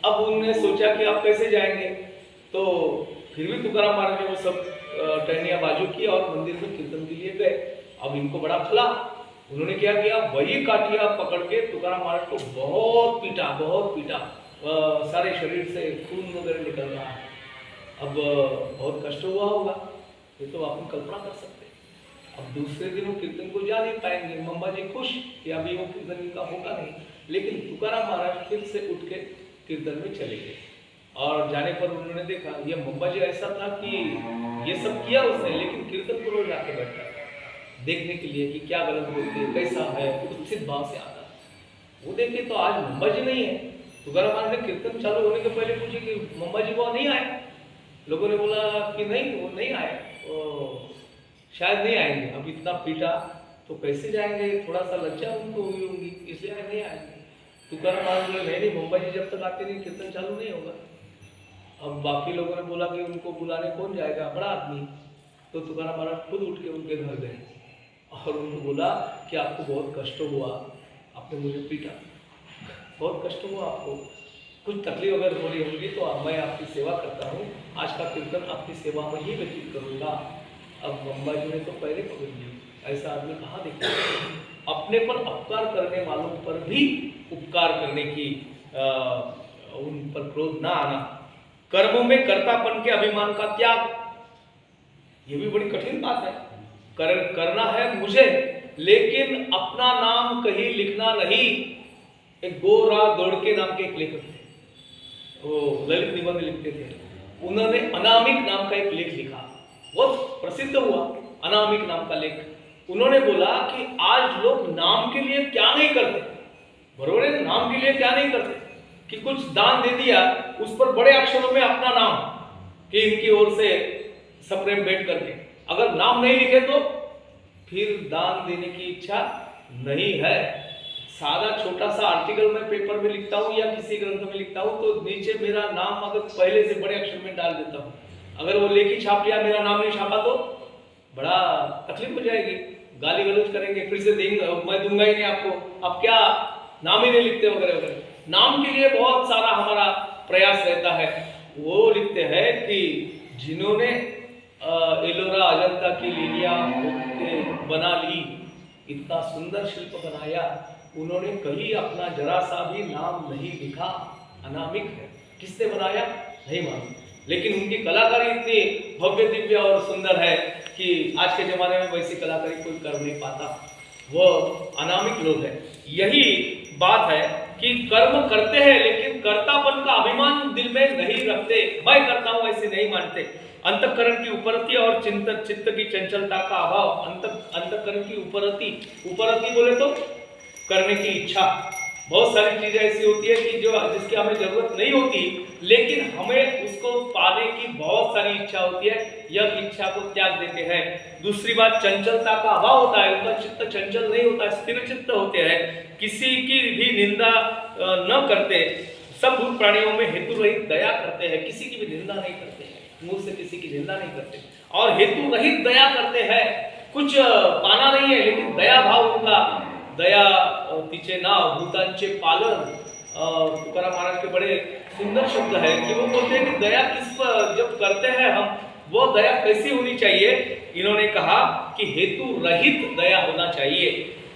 अब उन्होंने सोचा कि आप कैसे जाएंगे, तो फिर भी तुकाराम महाराज ने वो सब टहनियां बाजू की और मंदिर में कीर्तन के लिए गए। अब इनको बड़ा खला, उन्होंने क्या किया, वही काटिया पकड़ के तुकाराम महाराज को बहुत पीटा, सारे शरीर से खून वगैरह निकल रहा है। अब बहुत कष्ट हुआ होगा, ये तो आप कल्पना कर सकते हैं। अब दूसरे दिन वो कीर्तन को जा नहीं पाएंगे, मंबा जी खुश कि अभी वो कीर्तन का होगा नहीं, लेकिन तुकाराम महाराज फिर से उठ के कीर्तन में चले गए। और जाने पर उन्होंने देखा ये मंबा जी ऐसा था कि ये सब किया उसने, लेकिन कीर्तन को रोज आके बैठा देखने के लिए कि क्या गलत बोलते हैं, कैसा है, उत्सित भाव से आता। वो देखे तो आज मंबा जी नहीं है। तुकाराम महाराज ने कीर्तन चालू होने के पहले पूछे कि मंबा जी वो नहीं आए। लोगों ने बोला कि नहीं वो नहीं आए, शायद नहीं आएंगे। अब इतना पीटा तो कैसे जाएंगे, थोड़ा सा लज्जा उनको हुई होगी, इसलिए नहीं आएंगे। तुकाराम महाराज बोले नहीं मंबा जी जब तक आते नहीं कीर्तन चालू नहीं होगा। अब बाकी लोगों ने बोला कि उनको बुलाने कौन जाएगा, बड़ा आदमी। तो तुकाराम महाराज खुद उठ के उनके घर गए और उनको बोला कि आपको बहुत कष्ट हुआ, आपने मुझे पीटा, बहुत कष्ट हुआ, आपको कुछ तकलीफ अगर हो रही होगी तो मैं आपकी सेवा करता हूँ, आज का कीर्तन आपकी सेवा में ही व्यतीत करूँगा। अब मंबा जी ने तो पहले पकड़ ली, ऐसा आदमी कहाँ देखा। अपने पर अपकार करने वालों पर भी उपकार करने की उन पर क्रोध ना आना, कर्मों में कर्तापन के अभिमान का त्याग, ये भी बड़ी कठिन बात है। करना है मुझे, लेकिन अपना नाम कहीं लिखना नहीं। एक गोरा दौड़के नाम के एक लेखक थे, वो ललित निबंध लिखते थे, उन्होंने अनामिक नाम का एक लेख लिखा, बहुत प्रसिद्ध हुआ अनामिक नाम का लेख। उन्होंने बोला कि आज लोग नाम के लिए क्या नहीं करते, बरोबर है, नाम के लिए क्या नहीं करते कि कुछ दान दे दिया, उस पर बड़े अक्षरों में अपना नाम कि इनकी ओर से सप्रेम भेंट करके, अगर नाम नहीं लिखे तो फिर दान देने की इच्छा नहीं है। सादा छोटा सा आर्टिकल मैं पेपर में लिखता हूँ या किसी ग्रंथ में लिखता हूँ तो नीचे मेरा नाम अगर पहले से बड़े अक्षर में डाल देता हूँ, अगर वो लेखी छाप लिया मेरा नाम नहीं छापा तो बड़ा तकलीफ हो जाएगी, गाली गलौज करेंगे, फिर से देंगे, मैं दूंगा ही नहीं आपको, आप क्या नाम ही नहीं लिखते वगैरह वगैरह। नाम के लिए बहुत सारा हमारा प्रयास रहता है। वो लिखते हैं कि जिन्होंने एलोरा अजंता की लीलिया बना ली, इतना सुंदर शिल्प बनाया, उन्होंने कहीं अपना जरा सा भी नाम नहीं लिखा, अनामिक है। किसने बनाया नहीं मालूम, लेकिन उनकी कलाकारी इतनी भव्य दिव्य और सुंदर है कि आज के जमाने में वैसी कलाकारी कोई कर नहीं पाता, वो अनामिक लोग हैं। यही बात है कि कर्म करते हैं लेकिन कर्तापन का अभिमान दिल में नहीं रखते, मैं करता हूं ऐसे नहीं मानते। अंतःकरण की उपरति और चित्त की चंचलता का अभाव, अंतःकरण की उपरति बोले तो करने की इच्छा। बहुत सारी चीजें ऐसी होती है कि जो जिसकी हमें जरूरत नहीं होती, लेकिन हमें उसको पाने की बहुत सारी इच्छा होती है, यह इच्छा को त्याग देते हैं। दूसरी बात, चंचलता का अभाव होता है, उनका चित्त चंचल नहीं होता, स्थिर चित्त होते हैं, किसी की भी निंदा न करते, सब भूत प्राणियों में हेतु रहित दया करते हैं, किसी की भी निंदा नहीं करते, मुंह से किसी की निंदा नहीं करते और हेतु रहित दया करते हैं। कुछ पाना नहीं है लेकिन दया भाव उनका, दया तिचे नाव भूतांचे पालन। तुकाराम महाराज के बड़े सुंदर शब्द है कि वो बोलते हैं कि दया किस पर जब करते हैं हम, वो दया कैसी होनी चाहिए। इन्होंने कहा कि हेतु रहित दया होना चाहिए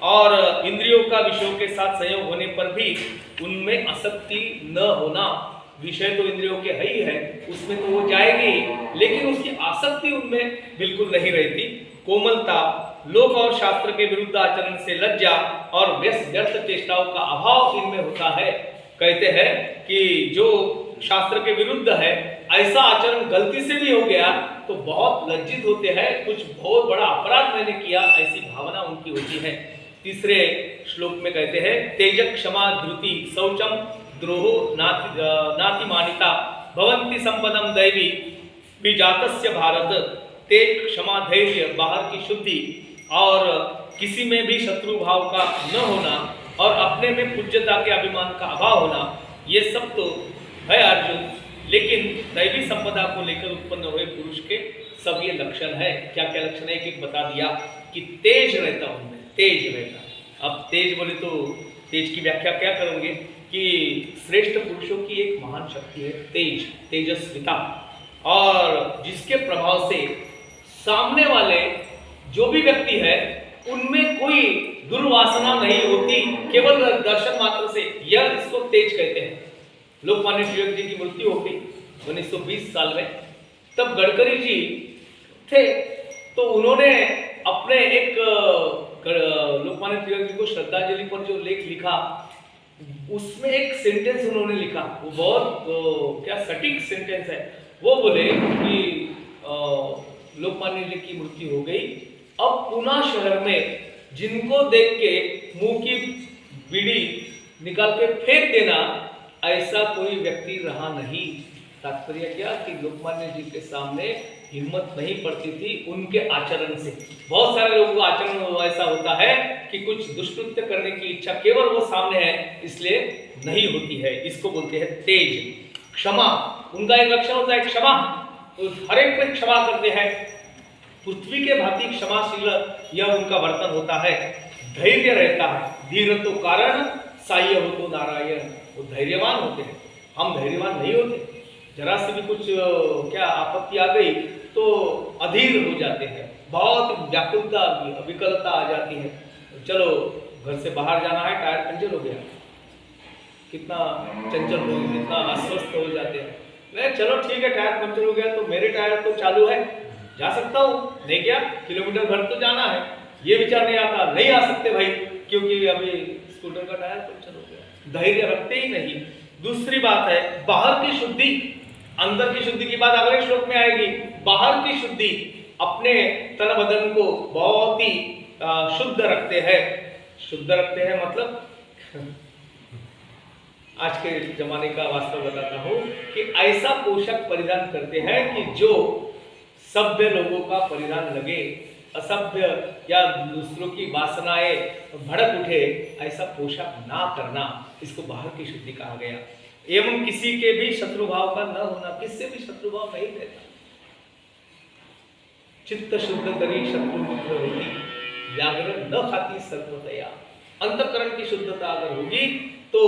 और इंद्रियों का विषयों के साथ संयोग होने पर भी उनमें आसक्ति न होना। विषय तो इंद्रियों के है ही है, उसमें तो वो जाएगी, लेकिन उसकी आसक्ति उनमें बिल्कुल नहीं रहती। कोमलता, लोक और शास्त्र के विरुद्ध आचरण से लज्जा और व्यर्थ चेष्टाओं का अभाव इनमें होता है। कहते हैं कि जो शास्त्र के विरुद्ध है, ऐसा आचरण गलती से भी हो गया तो बहुत लज्जित होते हैं, कुछ बहुत बड़ा अपराध मैंने किया ऐसी भावना उनकी होती है। तीसरे श्लोक में कहते हैं तेज क्षमा धृति शौचम द्रोहो नाति मानिता भवंती संपदम दैवी विजातस्य भारत। तेज क्षमा धैर्य बाहर की शुद्धि और किसी में भी शत्रु भाव का न होना और अपने में पूज्यता के अभिमान का अभाव होना, ये सब तो है अर्जुन, लेकिन दैवी संपदा को लेकर उत्पन्न हुए पुरुष के सब ये लक्षण है। क्या क्या लक्षण है, एक एक बता दिया कि तेज रहता उनमें, तेज रहता। अब तेज बोले तो तेज की व्याख्या क्या करोगे कि श्रेष्ठ पुरुषों की एक महान शक्ति है तेज, तेजस्विता, और जिसके प्रभाव से सामने वाले जो भी व्यक्ति है उनमें कोई दुर्वासना नहीं होती, केवल दर्शन मात्र से, यह इसको तेज कहते हैं। लोकमान्य तिलक जी की मृत्यु हो गई 1920 साल में, तब गडकरी जी थे तो उन्होंने अपने एक लोकमान्य तिलक जी को श्रद्धांजलि पर जो लेख लिखा उसमें एक सेंटेंस उन्होंने लिखा, वो बहुत क्या सटीक सेंटेंस है। वो बोले कि लोकमान्य जी की मृत्यु हो गई, अब पुणे शहर में जिनको देख के मुंह की बीड़ी निकाल के फेंक देना ऐसा कोई व्यक्ति रहा नहीं। तात्पर्य क्या कि लोकमान्य जी के सामने हिम्मत नहीं पड़ती थी उनके आचरण से। बहुत सारे लोगों का आचरण ऐसा होता है कि कुछ दुष्कृत्य करने की इच्छा केवल वो सामने है इसलिए नहीं होती है, इसको बोलते हैं तेज। क्षमा उनका एक लक्षण होता है क्षमा, तो हर एक पर क्षमा करते हैं, पृथ्वी के भांति क्षमाशील यह उनका वर्तन होता है। धैर्य रहता है, धीर तो कारण साह्य हो तो नारायण, वो धैर्यवान होते हैं, हम धैर्यवान नहीं होते। जरा से भी कुछ क्या आपत्ति आ गई तो अधीर हो जाते हैं, बहुत व्याकुलता विकलता आ जाती है। चलो घर से बाहर जाना है, टायर पंचर हो गया, कितना चंचल हो, कितना अस्वस्थ हो जाते हैं। मैं चलो ठीक है टायर पंचर हो गया तो मेरे टायर तो चालू है, जा सकता हूँ, नहीं क्या किलोमीटर भर तो जाना है, ये विचार नहीं आता, नहीं आ सकते भाई क्योंकि अभी स्कूटर का टायर पंचर हो गया। धैर्य रखते ही नहीं। दूसरी बात है बाहर की शुद्धि, अंदर की शुद्धि की बात अगले श्लोक में आएगी। बाहर की शुद्धि, अपने तन बदन को बहुत ही शुद्ध रखते हैं। शुद्ध रखते हैं मतलब आज के जमाने का वास्तव बताता हूँ कि ऐसा पोशाक परिधान करते हैं कि जो सभ्य लोगों का परिधान लगे, असभ्य या दूसरों की वासनाएं भड़क उठे, ऐसा पोशाक ना करना, इसको बाहर की शुद्धि कहा गया। एवं किसी के भी शत्रुभाव का न होना, किससे भी शत्रुभाव नहीं रहता। चित्त शुद्ध करी शत्रु मित्र होगी, व्याघ्र न खाती सर्वदया। अंतःकरण की शुद्धता अगर होगी तो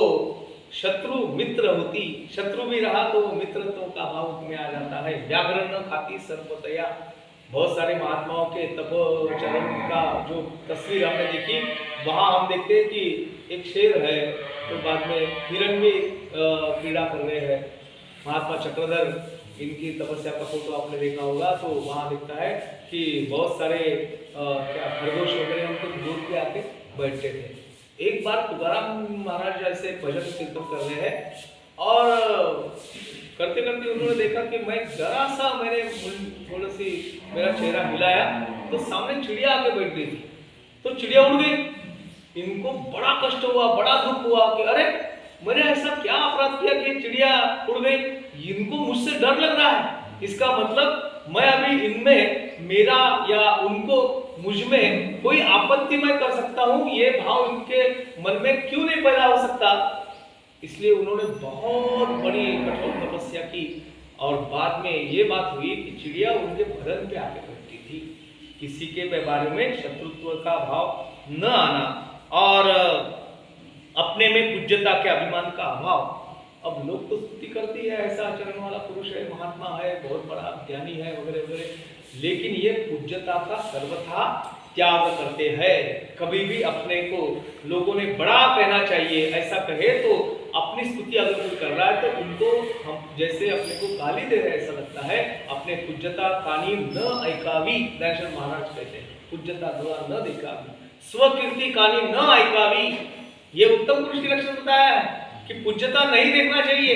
शत्रु मित्र होती, शत्रु भी रहा तो मित्रत्व का भाव उसमें आ जाता है। व्याघ्र न खाती सर्वदया। बहुत सारे महात्माओं के तपोचरण का जो तस्वीर हमने देखी, वहां हम देखते हैं कि एक शेर है तो बाद में हिरण भी क्रीड़ा कर रहे हैं। महात्मा चक्रधर, इनकी तपस्या का फोटो आपने देखा होगा, तो वहां दिखता है कि बहुत सारे क्या खरगोश वगैरह उनके दूध पे आके बैठते थे। एक बार तुकाराम महाराज जैसे भजन कीर्तन कर रहे हैं और करते करते उन्होंने देखा कि मैं जरा सा मैंने थोड़ी सी मेरा चेहरा हिलाया तो सामने चिड़िया आके बैठ गई थी, तो चिड़िया उड़ गई। इनको बड़ा कष्ट हुआ, बड़ा दुख हुआ कि अरे मैंने ऐसा क्या अपराध किया कि चिड़िया उड़ गई, इनको मुझसे डर लग रहा है। इसका मतलब मैं अभी इनमें मेरा या उनको मुझ में कोई आपत्ति मैं कर सकता हूं, ये भाव इनके मन में क्यों नहीं पैदा हो सकता। इसलिए उन्होंने बहुत बड़ी कठोर तपस्या की और बाद में ये बात हुई कि चिड़िया उनके बदन पे आके बैठती थी। किसी के बारे में शत्रुत्व का भाव न आना और अपने में पूज्यता के अभिमान का अभाव। अब लोग तो स्तुति करती है, ऐसा आचरण वाला पुरुष है, महात्मा है, बहुत बड़ा ज्ञानी है वगैरह वगैरह, लेकिन ये पूज्यता का सर्वथा त्याग करते हैं। कभी भी अपने को लोगों ने बड़ा कहना चाहिए, ऐसा कहे तो अपनी स्तुति अगर कोई कर रहा है तो उनको हम जैसे अपने को गाली दे रहे हैं ऐसा लगता है। अपने पूज्यता कानी न ऐकावी, दयाशंकर महाराज कहते हैं, पूज्यता द्वारा न देखावी, स्वकीर्ति कानी न ऐकावी। ये उत्तम पुरुष की लक्षण बताया है कि पूज्यता नहीं देखना चाहिए,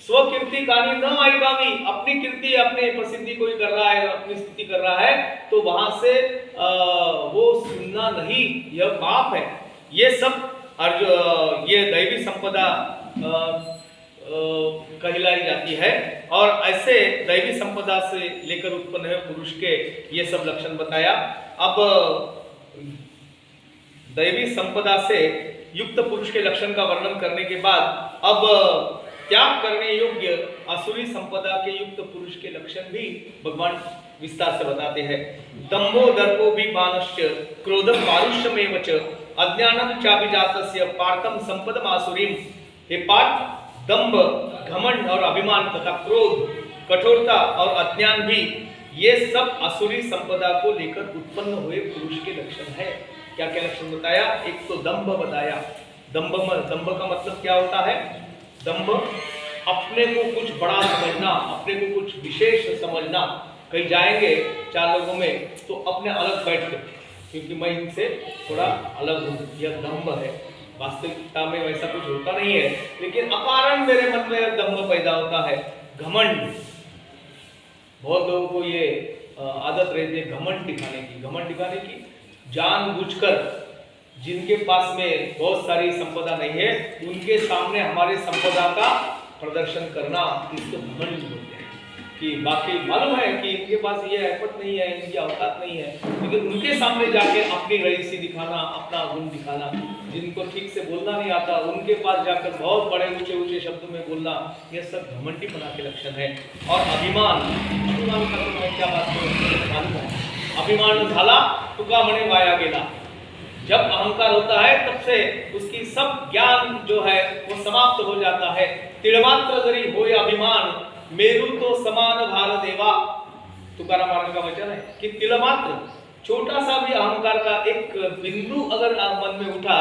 स्वकीर्ति गानी न आई गावी, अपनी कीर्ति अपने प्रसिद्धि कोई कर रहा है, अपनी स्तुति कर रहा है तो वहां से वो सुनना नहीं, यह पाप है। ये सब ये दैवी संपदा कहलाई जाती है। और ऐसे दैवी संपदा से लेकर उत्पन्न है पुरुष के ये सब लक्षण बताया। अब दैवी संपदा से युक्त पुरुष के लक्षण का वर्णन करने के बाद अब त्याग करने योग्य आसुरी संपदा के युक्त पुरुष के लक्षण भी भगवान विस्तार से बताते हैं। दंभो दर्पो विमानश्च क्रोधम पारुष्यमेव च अज्ञानम चाभिजातस्य पार्थम संपदम आसुरीम। हे पार्थ, दंभ, घमंड और अभिमान तथा क्रोध, कठोरता और अज्ञान भी ये सब आसुरी संपदा को लेकर उत्पन्न हुए पुरुष के लक्षण है। क्या क्या लक्षण बताया? एक तो दंभ बताया। दंभ का मतलब क्या होता है? दंभ अपने को कुछ बड़ा समझना, अपने को कुछ विशेष समझना। कहीं जाएंगे 4 लोगों में तो अपने अलग बैठ के, क्योंकि मैं इनसे थोड़ा अलग हूँ, यह दंभ है। वास्तविकता में वैसा कुछ होता नहीं है, लेकिन अकारण मेरे मन में दंभ पैदा होता है। घमंड, बहुत लोगों को ये आदत रहती है घमंड दिखाने की, जानबूझकर जिनके पास में बहुत सारी संपदा नहीं है उनके सामने हमारे संपदा का प्रदर्शन करना, इसको घमंड बोलते हैं। कि बाकी मालूम है कि इनके पास ये एफर्ट नहीं है, इनकी औकात नहीं है, लेकिन उनके सामने जाके अपनी रईसी दिखाना, अपना गुण दिखाना। जिनको ठीक से बोलना नहीं आता उनके पास जाकर बहुत बड़े ऊंचे शब्दों में बोलना, ये सब घमंडीपना के लक्षण है। और अभिमान का तो मैं क्या बात मालूम है, अभिमान झाला तुका मने वाया गेला। जब अहंकार होता है तब से उसकी सब ज्ञान जो है वो समाप्त हो जाता है। तिळमात्र जरी होय अभिमान, मेरू तो समान भार देवा। तुकाराम महाराज का वचन है कि तिलमात्र, छोटा सा भी अहंकार का एक बिंदु अगर मन में उठा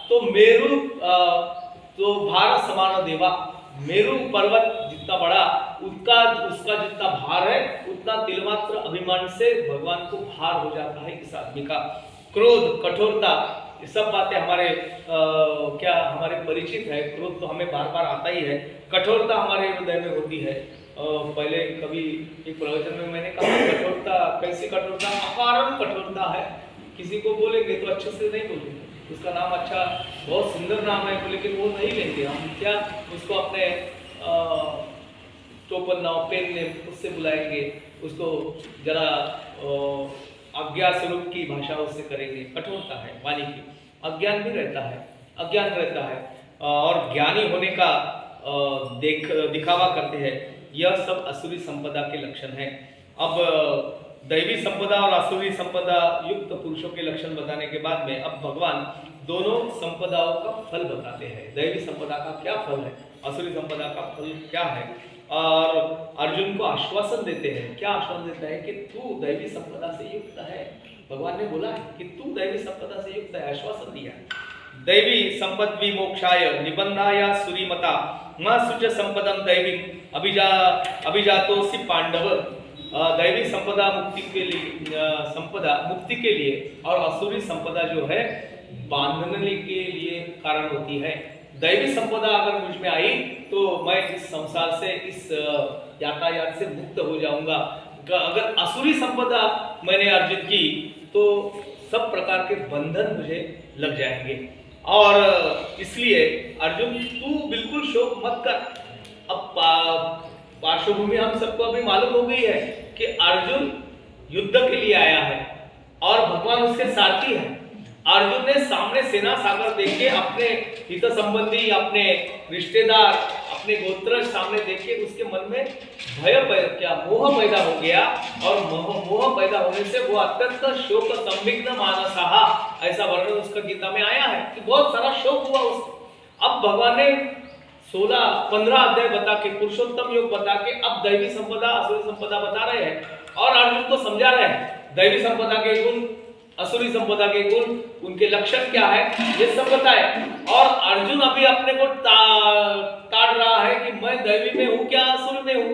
तो मेरू तो भार समान देवा। मेरू पर्वत जितना बड़ा उसका जितना भार है उतना तिलमात्र अभिमान से भगवान को भार हो जाता है इस आदमी का। क्रोध, कठोरता, ये सब बातें हमारे हमारे परिचित है। क्रोध तो हमें बार बार आता ही है। कठोरता हमारे हृदय में होती है। पहले कभी एक प्रवचन में मैंने कहा कठोरता, कैसी कठोरता? अकारण कठोरता है। किसी को बोलेंगे तो अच्छे से नहीं बोलेंगे, उसका नाम अच्छा, बहुत सुंदर नाम है, लेकिन वो नहीं लेंगे। हम क्या उसको अपने टोपन नाम, पेन ने उससे बुलाएंगे, उसको जरा अज्ञा स्वरूप की भाषा उससे करेंगे। कठोरता है वाणी की। अज्ञान भी रहता है, अज्ञान रहता है और ज्ञानी होने का दिखावा करते हैं। यह सब असुरी संपदा के लक्षण हैं। अब दैवी संपदा और असुरी संपदा युक्त पुरुषों के लक्षण बताने के बाद में अब भगवान दोनों संपदाओं का फल बताते हैं। दैवी संपदा का क्या फल है, असुरी संपदा का फल क्या है, और अर्जुन को आश्वासन देते हैं। क्या आश्वासन देता है? कि तू दैवी संपदा से युक्त है। भगवान ने बोला है कि तू दैवी संपदा से युक्त है, आश्वासन दिया। दैवी संपद्वि मोक्षाय निबंधाया सुरीमता म सुच संपदम दैवी अभिजातोसि पांडव। दैवी संपदा मुक्ति के लिए और असुरी संपदा जो है बांधने के लिए कारण होती है। दैवी संपदा अगर मुझ में आई तो मैं इस संसार से, इस यातायात से मुक्त हो जाऊंगा। अगर असुरी संपदा मैंने अर्जित की तो सब प्रकार के बंधन मुझे लग जाएंगे। और इसलिए अर्जुन तू बिल्कुल शोक मत कर। अब पार्श्वभूमि हम सबको अभी मालूम हो गई है कि अर्जुन युद्ध के लिए आया है और भगवान उसके सारथी है। अर्जुन ने सामने सेना सागर देख के अपने हित संबंधी, अपने रिश्तेदार, अपने गोत्र सामने देख के उसके मन में मोह पैदा हो गया। और मोह पैदा होने से वो अत्यंत शोक संविग्न मानसहा, ऐसा वर्णन उसका गीता में आया है कि बहुत सारा शोक हुआ उसको। अब भगवान ने 15 अध्याय बता के, पुरुषोत्तम योग बता के अब दैवी संपदा असुरी संपदा बता रहे हैं और अर्जुन को समझा रहे हैं दैवी संपदा के गुण, असुरी संपदा के गुण, उनके लक्षण क्या है, ये सब बताए। और अर्जुन अभी अपने को ताड़ रहा है कि मैं दैवी में हूं क्या असुर में हूं,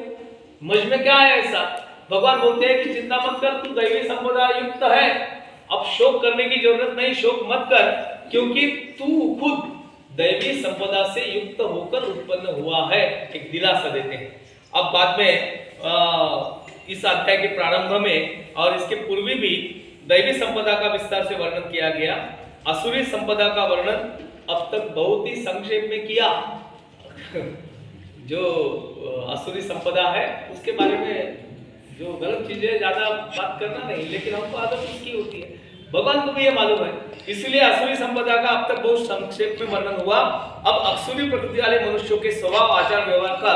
मुझ में क्या है ऐसा। भगवान बोलते हैं कि चिंता मत कर, तू दैवी संपदा युक्त है, अब शोक करने की जरूरत नहीं, शोक मत कर, क्योंकि तू खुद दैवी संपदा से युक्त होकर उत्पन्न हुआ है, एक दिलासा देते हैं। अब बाद में इस अध्याय के प्रारंभ में और इसके पूर्वी भी दैवी संपदा का विस्तार से वर्णन किया गया। असुरी संपदा का वर्णन अब तक बहुत ही संक्षेप में किया। जो असुरी संपदा है उसके बारे में जो गलत चीजें ज्यादा बात करना नहीं, लेकिन हमको आदत उसकी होती है, भगवान को भी ये मालूम है, इसलिए असुरी संपदा का अब तक बहुत संक्षेप में वर्णन हुआ। अब असुरी प्रकृति वाले मनुष्यों के स्वभाव, आचार, व्यवहार का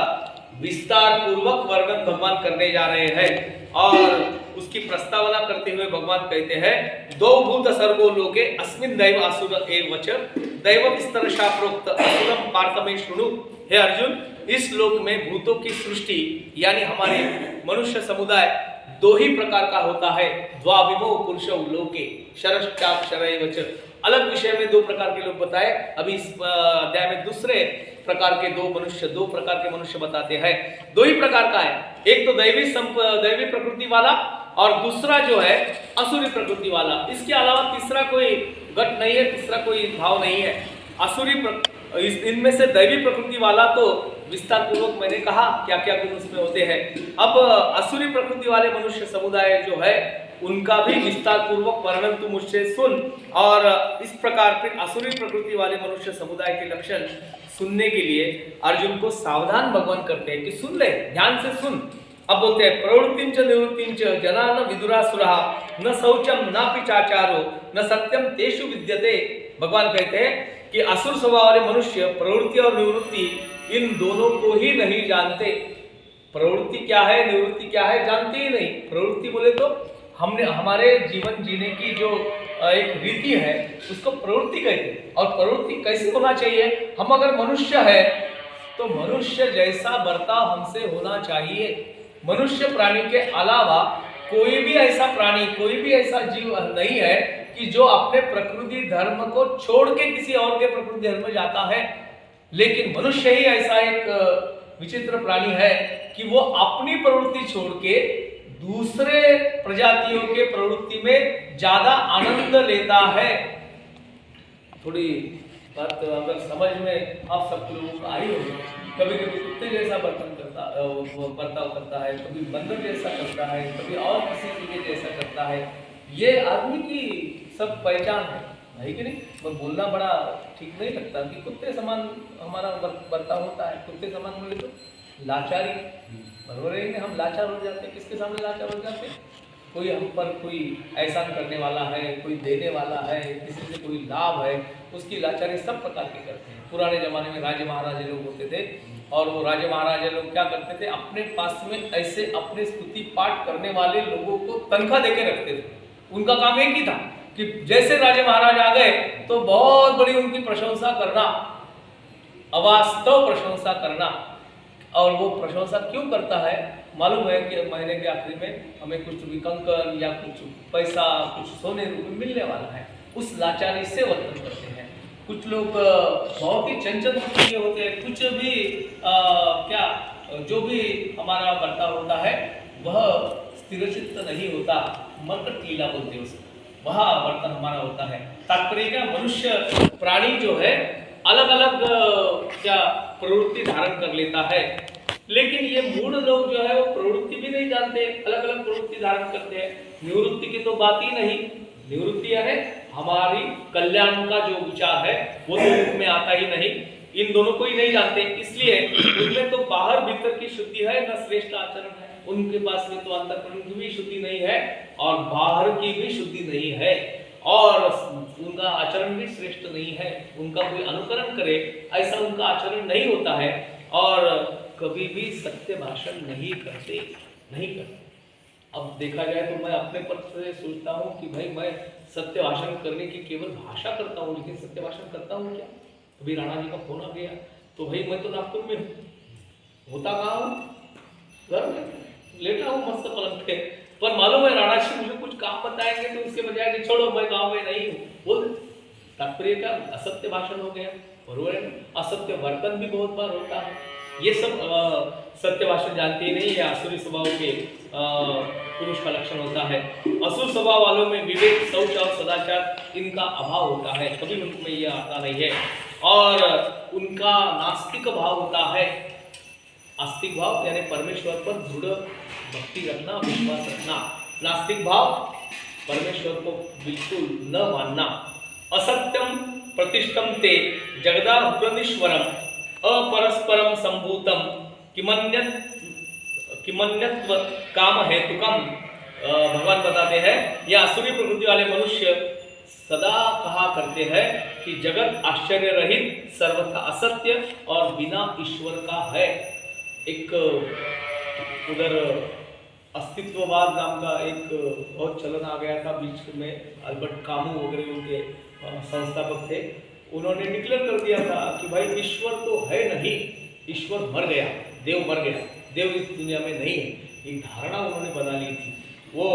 विस्तार पूर्वक वर्णन भगवान करने जा रहे हैं और उसकी प्रस्तावना करते हुए भगवान कहते हैं, दो भूत सर्वो लोके अस्मिन् दैव असुर एव च दैव विस्तर शाप्रोक्त असुरम पार्थमे शृणु। हे अर्जुन, इस लोक में भूतों की सृष्टि यानी हमारे मनुष्य समुदाय दो ही प्रकार का होता है। द्वाविमो पुरुषो लोके शरश्चाक्षरैव च। अलग विषय में दो प्रकार के लोग बताए। अभी इस अध्याय में दूसरे प्रकार के दो प्रकार के मनुष्य बताते हैं। दो ही प्रकार का है, एक तो दैवी प्रकृति वाला और दूसरा जो है असुरी प्रकृति वाला। इसके अलावा तीसरा कोई गट नहीं है, तीसरा कोई भाव नहीं है। इनमें से दैवी प्रकृति वाला तो विस्तार पूर्वक मैंने कहा क्या क्या गुण उसमें होते हैं। अब असुरी प्रकृति वाले मनुष्य समुदाय जो है उनका भी विस्तार पूर्वक वर्णन तू मुझसे सुन। और इस प्रकार फिर असुरी प्रकृति वाले मनुष्य समुदाय के लक्षण सुनने के लिए अर्जुन को सावधान भगवान करते हैं कि सुन ले, ध्यान से सुन। अब बोलते हैं, प्रवृत्तिंच निवृत्तिंच जना न विदुरासुरा न शौचम न पिचाचारो न सत्यम तेषु विद्यते। भगवान कहते हैं कि असुर स्वभाव वाले मनुष्य प्रवृत्ति और निवृत्ति इन दोनों को ही नहीं जानते। प्रवृत्ति क्या है, निवृत्ति क्या है, जानते ही नहीं। प्रवृत्ति बोले तो हमने हमारे जीवन जीने की जो एक रीति है उसको प्रवृत्ति कहते हैं। और प्रवृत्ति कैसे होना चाहिए, हम अगर मनुष्य है तो मनुष्य जैसा बर्ताव हमसे होना चाहिए। मनुष्य प्राणी के अलावा कोई भी ऐसा प्राणी, कोई भी ऐसा जीव नहीं है कि जो अपने प्रकृति धर्म को छोड़ के किसी और के प्रकृति धर्म में जाता है। लेकिन मनुष्य ही ऐसा एक विचित्र प्राणी है कि वो अपनी प्रवृत्ति छोड़ के दूसरे प्रजातियों के प्रवृत्ति में ज्यादा आनंद लेता है। थोड़ी बात अगर समझ में आप सब लोगों को आई होगी, कभी कभी कुत्ते जैसा बर्ताव करता है, कभी बंदर जैसा करता है, कभी और किसी चीज जैसा करता है। ये आदमी की सब पहचान है कि नहीं। पर बोलना बड़ा ठीक नहीं लगता कि कुत्ते समान हमारा बर्ताव होता है। कुत्ते समान बोले तो लाचारी, बरोबर है, हम लाचार हो जाते हैं। किसके सामने लाचार हो जाते हैं? कोई हम पर कोई एहसान करने वाला है, कोई देने वाला है, किसी से कोई लाभ है, उसकी लाचारी सब प्रकार के करते हैं। पुराने जमाने में राजे महाराजे लोग होते थे और वो राजे महाराजे लोग क्या करते थे, अपने पास में ऐसे अपने स्तुति पाठ करने वाले लोगों को तनख्वाह देके रखते थे। उनका काम एक ही था कि जैसे राजे महाराज आ गए तो बहुत बड़ी उनकी प्रशंसा करना, अवास्तव प्रशंसा करना। और वो प्रशंसा क्यों करता है मालूम है कि महीने के आखिरी में हमें कुछ भी कंकड़ या कुछ पैसा, कुछ सोने रूप में मिलने वाला है। उस लाचारी से वर्तन करते हैं। कुछ लोग बहुत ही चंचल के होते हैं। कुछ भी जो भी हमारा बर्ताव होता है वह स्थिरचित्त नहीं होता, मर्कटीला बोलते हैं उसको, वह वर्तन हमारा होता है। तात्पर्य क्या, मनुष्य प्राणी जो है अलग अलग प्रवृत्ति धारण कर लेता है। लेकिन ये मूढ़ लोग जो है वो प्रवृत्ति भी नहीं जानते, अलग अलग प्रवृत्ति धारण करते हैं। निवृत्ति की तो बात ही नहीं। निवृत्ति यानी हमारी कल्याण का जो विचार है वो तो मुख में आता ही नहीं। इन दोनों को ही नहीं जानते, इसलिए उनमें तो बाहर भीतर की शुद्धि है न श्रेष्ठ आचरण है। उनके पास में तो अंतःकरण की भी शुद्धि नहीं है और बाहर की भी शुद्धि नहीं है और उनका आचरण भी श्रेष्ठ नहीं है। उनका कोई अनुकरण करे ऐसा उनका आचरण नहीं होता है और कभी भी सत्य भाषण नहीं करते। अब देखा जाए तो मैं अपने पर से सोचता हूँ कि भाई मैं सत्य भाषण करने की केवल भाषा करता हूँ, लेकिन सत्य भाषण करता हूँ क्या? अभी राणा जी का फोन आ गया तो भाई मैं तो नागपुर में हूँ, होता कहाँ हूँ? घर में लेटा हूँ मस्त पलंग पे। पर मालूम है राणा जी मुझे कुछ काम बताएंगे तो उसके बजाय कि छोड़ो मैं गाँव में नहीं हूँ बोल। तात्पर्य का असत्य भाषण हो गया, बरोबर है। असत्य वर्तन भी बहुत बार होता है। ये सब सत्य भाषण जानते ही नहीं है। आसुरी स्वभाव के पुरुष का लक्षण होता है। असुर स्वभाव वालों में विवेक, शौच और सदाचार इनका अभाव होता है, कभी उनमें यह आता नहीं है। और उनका नास्तिक भाव होता है। आस्तिक भाव यानी परमेश्वर पर दृढ़ भक्ति रखना, विश्वास रखना। नास्तिक भाव परमेश्वर को बिल्कुल न मानना। असत्यम प्रतिष्ठम ते जगदाहुरनीश्वरम अपरस्परम संभूतम किमन्यत्व काम हेतुकम। भगवान बताते हैं यह आसुरी प्रकृति वाले मनुष्य सदा कहा करते हैं कि जगत आश्चर्य रहित, सर्वथा असत्य और बिना ईश्वर का है। एक उधर अस्तित्ववाद नाम का एक बहुत चलन आ गया था बीच में, अल्बर्ट कामू वगैरह उनके संस्थापक थे। उन्होंने डिक्लेयर कर दिया था कि भाई ईश्वर तो है नहीं, ईश्वर मर गया, देव मर गया, देव इस दुनिया में नहीं है। एक धारणा उन्होंने बना ली थी। वो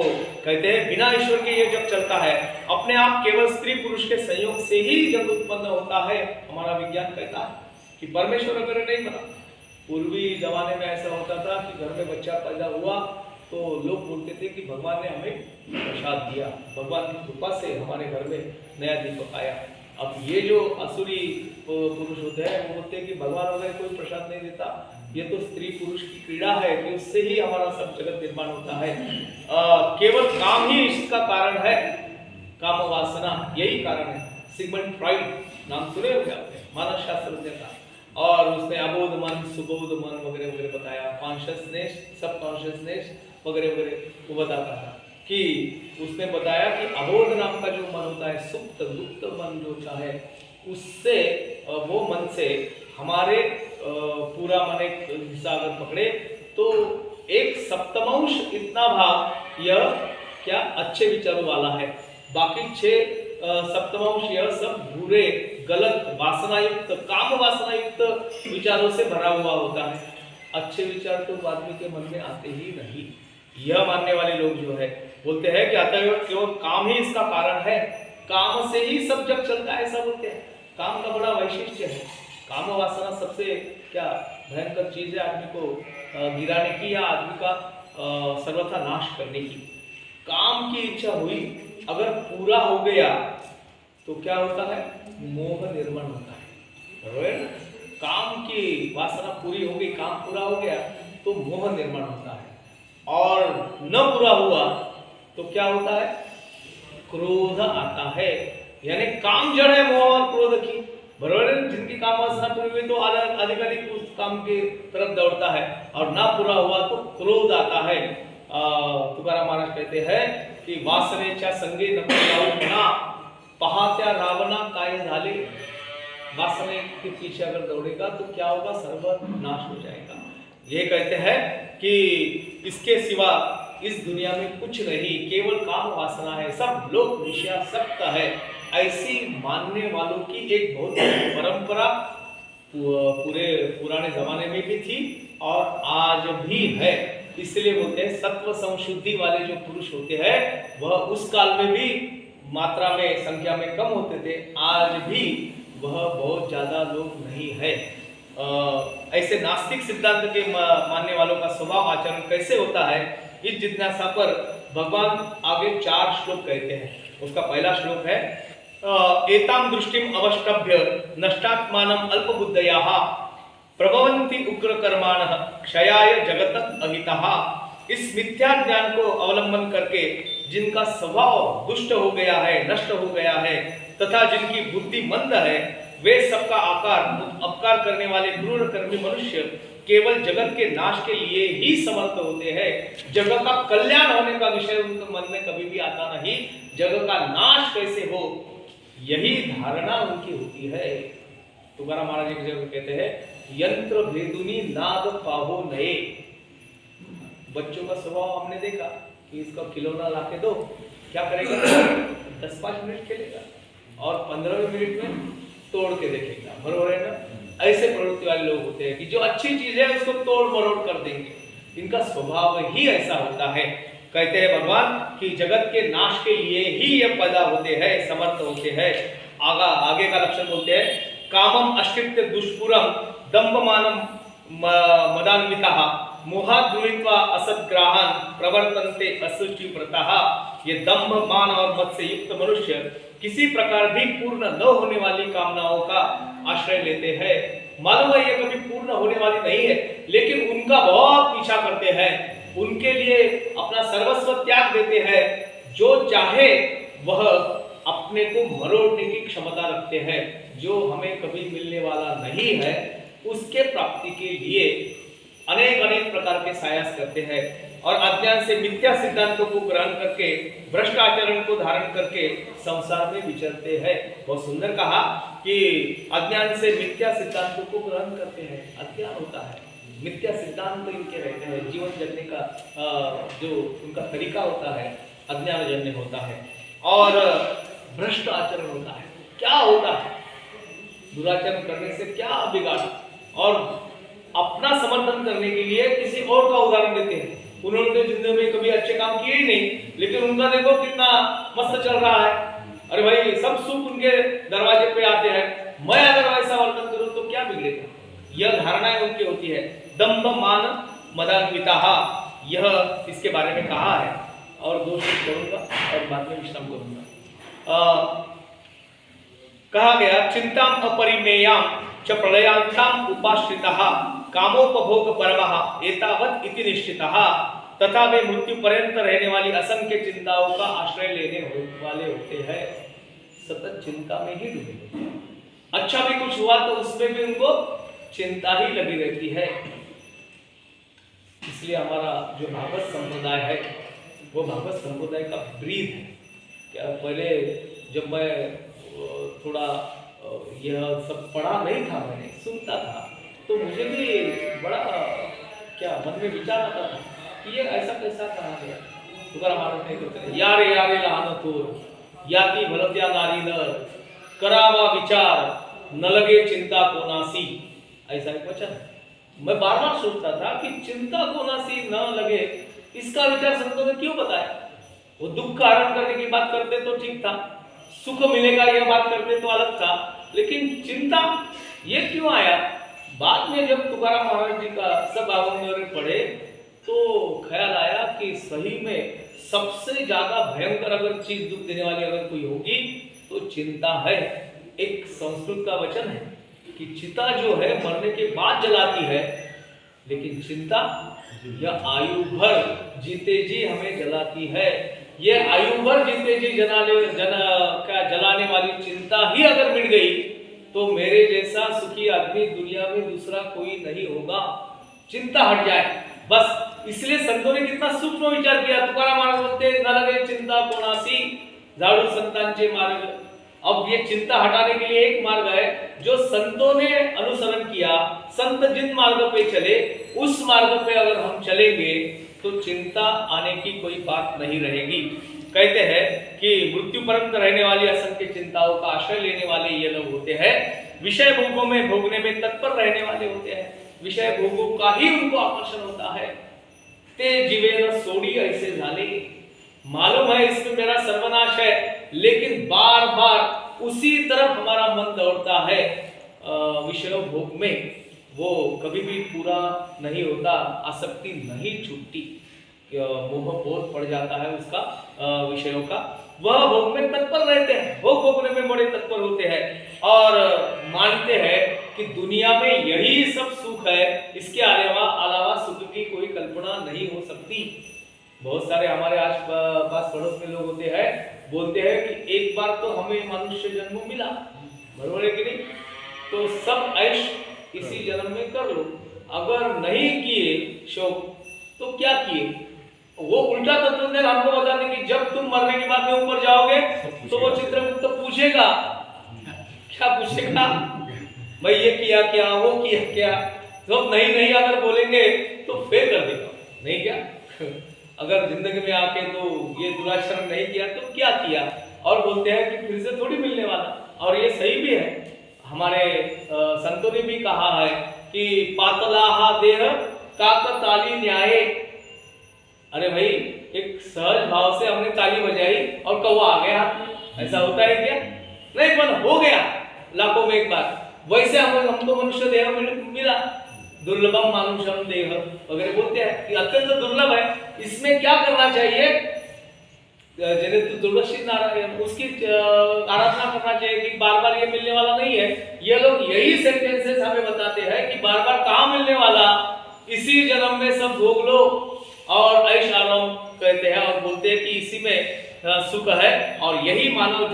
कहते हैं बिना ईश्वर के ये जग चलता है, अपने आप केवल स्त्री पुरुष के संयोग से ही जग उत्पन्न होता है। हमारा विज्ञान कहता है कि परमेश्वर अगर नहीं बना। पूर्वी जमाने में ऐसा होता था कि घर में बच्चा पैदा हुआ तो लोग बोलते थे कि भगवान ने हमें प्रसाद दिया, भगवान की कृपा से हमारे घर में नया दीपक आया। अब ये जो असुरी पुरुष होते हैं वो बोलते हैं कि भगवान वगैरह कोई प्रसाद नहीं देता, ये तो स्त्री पुरुष की क्रीड़ा है कि उससे ही हमारा सब जगत निर्माण होता है। केवल काम ही इसका कारण है, काम वासना यही कारण है। सिगमंड फ्रॉइड नाम सुने हो क्या आपने, मानस शास्त्रज्ञ का, और उसने अबोध मन, सुबोध मन वगैरह वगैरह बताया, कॉन्शियसनेस, सब कॉन्शियसनेस वगैरह वगैरह वो बताता था कि उसने बताया कि अबोध नाम का जो मन होता है, सुप्त गुप्त मन जो होता है, उससे वो मन से हमारे पूरा मन एक हिस्सा अगर पकड़े तो एक सप्तमांश इतना भाग यह क्या अच्छे विचारों वाला है, बाकी 6 सप्तमांश यह सब बुरे, गलत, वासनायुक्त, काम वासनायुक्त विचारों से भरा हुआ होता है। अच्छे विचार तो आदमी के मन में आते ही नहीं। यह मानने वाले लोग जो है बोलते हैं कि अतः केवल काम ही इसका कारण है, काम से ही सब जग चलता है, ऐसा बोलते हैं। काम का बड़ा वैशिष्ट्य है। काम वासना सबसे क्या भयंकर चीज है आदमी को गिराने की या आदमी का सर्वथा नाश करने की। काम की इच्छा हुई अगर पूरा हो गया तो क्या होता है, मोह निर्माण होता है। काम की वासना पूरी हो गई, काम पूरा हो गया तो मोह निर्माण होता है, और न पूरा हुआ तो क्या होता है, क्रोध आता है। यानी काम जड़ है मोह और क्रोध की, बराबर है। जिनकी काम वासना पूरी हुई तो अधिकाधिक उस काम की तरफ दौड़ता है, और ना पूरा हुआ तो क्रोध आता है। तुकाराम महाराज कहते हैं कि वासनेच्या संगे नको जाऊ म्हणा, पहात्या रावणा काय झाले। वासने के पीछे अगर दौड़ेगा तो क्या होगा, सर्वनाश हो जाएगा। ये कहते हैं कि इसके सिवा इस दुनिया में कुछ नहीं, केवल काम वासना है, सब लोग विषयासक्त है। ऐसी मानने वालों की एक बहुत बड़ी परंपरा पूरे पुराने जमाने में भी थी और आज भी है। इसलिए बोलते हैं सत्व संशुद्धि वाले जो पुरुष होते हैं वह उस काल में भी मात्रा में, संख्या में कम होते थे, आज भी वह बहुत ज्यादा लोग नहीं है। ऐसे नास्तिक सिद्धांत के मानने वालों का स्वभाव आचरण कैसे होता है, इस जिज्ञासा पर भगवान आगे 4 श्लोक कहते हैं। उसका पहला श्लोक है एताम दृष्टिम अवष्टभ्य नष्टात्मानम अल्पबुद्धयाः प्रभवन्ति उग्रकर्माणः क्षयाय जगतः अहितः। इस मिथ्या ज्ञान को अवलंबन करके जिनका स्वभाव दुष्ट हो गया है, नष्ट हो गया है, तथा जिनकी बुद्धि मंद है, वे सबका अपकार करने वाले क्रूर कर्मी मनुष्य केवल जगत के नाश के लिए ही समर्थ होते हैं। जगत का कल्याण होने का विषय उनके मन में कभी भी आता नहीं। जगत का नाश कैसे हो, यही धारणा उनकी होती है। तुकाराम महाराज एक जगह कहते हैं यंत्र भेदुनी नाद पाहो नए। बच्चों का स्वभाव हमने देखा कि इसका खिलौना लाके दो, क्या करेगा, 10-5 मिनट खेलेगा और 15 मिनट में तोड़ के देखेगा, बरोबर है ना। ऐसे प्रवृत्ति वाले लोग होते हैं कि जो अच्छी चीज है उसको तोड़ मरोड़ कर देंगे, इनका स्वभाव ही ऐसा होता है। कहते हैं भगवान कि जगत के नाश के लिए ही ये पैदा होते हैं, समर्थ होते हैं। आगे का लक्षण बोलते हैं कामम अश्रित्य दुष्पुरम दंभमानम मदान्विताः मोहात् गृहीत्वा असद्ग्राहान् प्रवर्तन्ते असुचि व्रताः। ये दंभ, मान और मद से युक्त मनुष्य किसी प्रकार भी पूर्ण न होने वाली कामनाओं का आश्रय लेते हैं। मालूम है ये कभी पूर्ण होने वाली नहीं है, लेकिन उनका बहुत पीछा करते हैं, उनके लिए अपना सर्वस्व त्याग देते हैं। जो चाहे वह अपने को मरोड़ने की क्षमता रखते हैं। जो हमें कभी मिलने वाला नहीं है उसके प्राप्ति के लिए अनेक अनेक प्रकार के साहस करते हैं और अज्ञान से मिथ्या सिद्धांतों को ग्रहण करके भ्रष्ट आचरण को धारण करके संसार में विचरते हैं। बहुत सुंदर कहा कि अज्ञान से मिथ्या सिद्धांतों को ग्रहण करते हैं। अज्ञान होता है, मिथ्या सिद्धांत इनके रहते हैं, जीवन जीने का जो उनका तरीका होता है अज्ञान जन्य होता है और भ्रष्ट आचरण होता है। क्या होता है दुराचरण करने से क्या बिगाड़, और अपना समर्थन करने के लिए किसी और का उदाहरण देते हैं। उन्होंने तो जिंदगी में कभी अच्छे काम किए ही नहीं, लेकिन उनका देखो कितना मस्त चल रहा है। अरे भाई सब सुख उनके दरवाजे पे आते हैं, मैं अगर वैसा वर्तन करूं तो क्या बिगड़ेगा, यह धारणाएं उनकी होती है। दंभ मान मदान्विता, यह इसके बारे में कहा है और दो शब्द करूंगा और बाद में विश्राम करूंगा। कहा गया चिंताम अपरिमेयाम च प्रलयांताम उपाश्रितः कामोपभोग परमः एतावत् इति निश्चितः, तथा वे मृत्यु पर्यंत रहने वाली असंख्य चिंताओं का आश्रय लेने वाले होते हैं। सतत चिंता में ही डूबे होते हैं। अच्छा भी कुछ हुआ तो उसमें भी उनको चिंता ही लगी रहती है। इसलिए हमारा जो भागवत संप्रदाय है वो भागवत संप्रदाय का ब्रीद है। क्या पहले जब मैं थोड़ा यह सब पढ़ा नहीं था, मैंने सुनता था, तो मुझे भी बड़ा क्या मन में विचार आता था कि ये ऐसा कैसा कहा गया। तुकाराम महाराज ने कहते यारे यारे लहान थोर याती भलत्या नारी नर करावा विचार न लगे चिंता को नासी, ऐसा एक वचन। मैं बार बार सोचता था कि चिंता को नासी न लगे, इसका विचार संतों ने क्यों बताया। वो दुख का हरण करने की बात करते तो ठीक था, सुख मिलेगा यह बात करते तो अलग था, लेकिन चिंता ये क्यों आया। बाद में जब तुकाराम महाराज जी का सब आगम पढ़े तो ख्याल आया कि सही में सबसे ज्यादा भयंकर अगर चीज दुख देने वाली अगर कोई होगी तो चिंता है। एक संस्कृत का वचन है कि चिता जो है मरने के बाद जलाती है, लेकिन चिंता यह आयु भर जीते जी हमें जलाती है। ये आयु भर जीते जी जलाने वाली चिंता ही अगर मिट गई तो मेरे जैसा सुखी आदमी दुनिया में दूसरा कोई नहीं होगा। चिंता हट जाए बस। इसलिए संतों ने कितना सूक्ष्म विचार किया। तुकाराम महाराज बोलते न लगे चिंता कोणासी झाड़ू संतांचे मार्ग। अब ये चिंता हटाने के लिए एक मार्ग है जो संतों ने अनुसरण किया। संत जिन मार्ग पे चले उस मार्ग पे अगर हम चलेंगे तो चिंता आने की कोई बात नहीं रहेगी। कहते हैं कि मृत्यु पर्यंत रहने वाली असंख्य चिंताओं का आश्रय लेने वाले ये लोग होते हैं। विषय भोगों में भोगने में तत्पर रहने वाले होते हैं। विषय भोगों का ही उनको आकर्षण होता है। ते जीवे न सोड़ी ऐसे झाले, मालूम है इसमें मेरा सर्वनाश है, लेकिन बार बार उसी तरफ हमारा मन दौड़ता है। विषय भोग में वो कभी भी पूरा नहीं होता, आसक्ति नहीं छूटती, मोह बोध पड़ जाता है उसका विषयों का। वह भोग में तत्पर रहते हैं, भोग भोगने में बड़े तत्पर होते हैं और मानते हैं कि दुनिया में यही सब सुख है, इसके अलावा सुख की कोई कल्पना नहीं हो सकती। बहुत सारे हमारे आस पास पड़ोस में लोग होते हैं, बोलते हैं कि एक बार तो हमें मनुष्य जन्म मिला, बरोबर है कि नहीं, तो सब ऐश इसी जन्म में कर लो। अगर नहीं किए शोक तो क्या किए। वो उल्टा तत्वज्ञान हमको बताते कि जब तुम मरने के बाद में ऊपर जाओगे तो वो चित्रगुप्त पूछेगा, क्या पूछेगा, भाई ये किया क्या, वो किया क्या। तो नहीं अगर बोलेंगे तो फेल कर देगा, नहीं क्या। अगर जिंदगी में आके तो ये दुराचरण नहीं किया तो क्या किया, और बोलते हैं कि फिर से थोड़ी मिलने वाला। और ये सही भी है, हमारे संतों ने भी कहा है कि पातलाहा देह काकताली न्याय। अरे भाई एक सहज भाव से हमने ताली बजाई और कौवा आ गया हाथ में, ऐसा होता है क्या, नहीं, पर हो गया लाखों में एक बार। वैसे हमको मनुष्य देह मिला, दुर्लभम मानुषम देह वगैरह बोलते हैं कि अत्यंत दुर्लभ है। इसमें क्या करना चाहिए, जैसे तो दुर्लक्षित नारायण उसकी आराधना करना चाहिए कि बार बार ये मिलने वाला नहीं है। ये लोग यही सेंटेंसेस हमें बताते हैं कि बार बार कहाँ मिलने वाला, इसी जन्म में सब भोग लो और ऐश आराम कहते हैं और बोलते हैं कि इसी में सुख है और यही मानव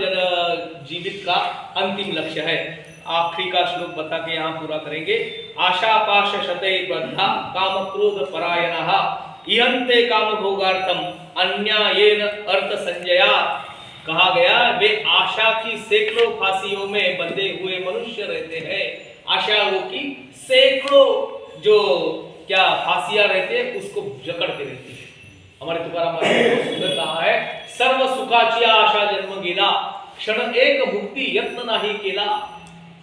जीवित का अंतिम लक्ष्य है। आखिरी का श्लोक बता के यहाँ पूरा करेंगे। आशा पाश शतै बद्धा काम क्रोध परायणः इहन्ते काम भोगार्थम अन्यायेन अर्थ संजया। कहा गया वे आशा की सैकड़ों फांसियों में बंधे हुए मनुष्य रहते हैं। आशाओं की सैकड़ों जो क्या फांसियां रहती है उसको जकड़ते रहती है। हमारे तुकाराम महाराज ने सुंदर कहा है, सर्व सुखाची आशा जन्म गेला क्षण एक मुक्ति यत्न नाही केला।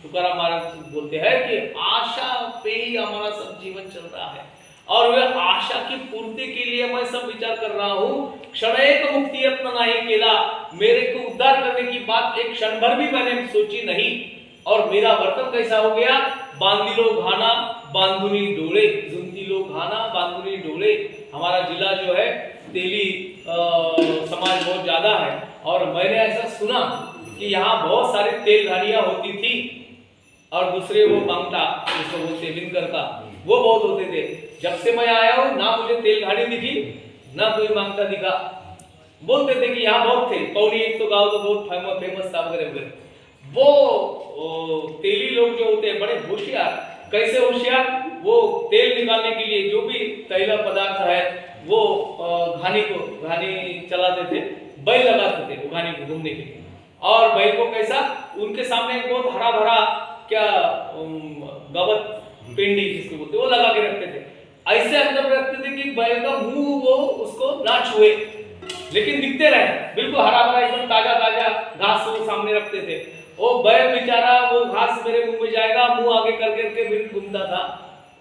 तुकाराम महाराज बोलते हैं कि आशा पे ही हमारा सब जीवन चल रहा है और वह आशा की पूर्ति के लिए मैं सब विचार कर रहा हूँ। क्षण एक मुक्ति यत्न नहीं केला, मेरे को उद्धार करने की बात एक क्षण भर भी मैंने सोची नहीं। और मेरा वर्तन कैसा हो गया, बांधिलो घाना बांधुनी डोले, जुंतीलो घाना बांधुनी डोले। हमारा जिला जो है तेली समाज बहुत ज्यादा है और मैंने ऐसा सुना कि यहाँ बहुत सारी तेल घानियां होती थी और दूसरे वो मांगटा जिसको बोलते विनकर का वो बहुत होते थे। जब से मैं आया हूँ ना मुझे तेल घानी दिखी ना कोई मांगटा दिखा। बोलते थे कि यहाँ बहुत थे, पौड़ी एक तो गाँव तो बहुत फेमस था वगैरह वगैरह। वो तेली लोग जो होते हैं बड़े होशियार। कैसे होशियार, वो तेल निकालने के लिए जो भी तैला पदार्थ है वो घानी चलाते थे, बैल लगाते थे वो घानी को घूमने के लिए। और बैल को कैसा, उनके सामने बहुत हरा भरा क्या गवत पिंडी जिसको बोलते वो लगा के रखते थे। ऐसे अंदर रखते थे कि बैल का मुंह वो उसको ना छुए लेकिन दिखते रहे, बिल्कुल हरा भरा एकदम ताजा ताजा घास वो सामने रखते थे। वो बैल बेचारा वो घास मेरे मुंह में जाएगा, मुंह आगे कर करके बिल्कुल घूमता था,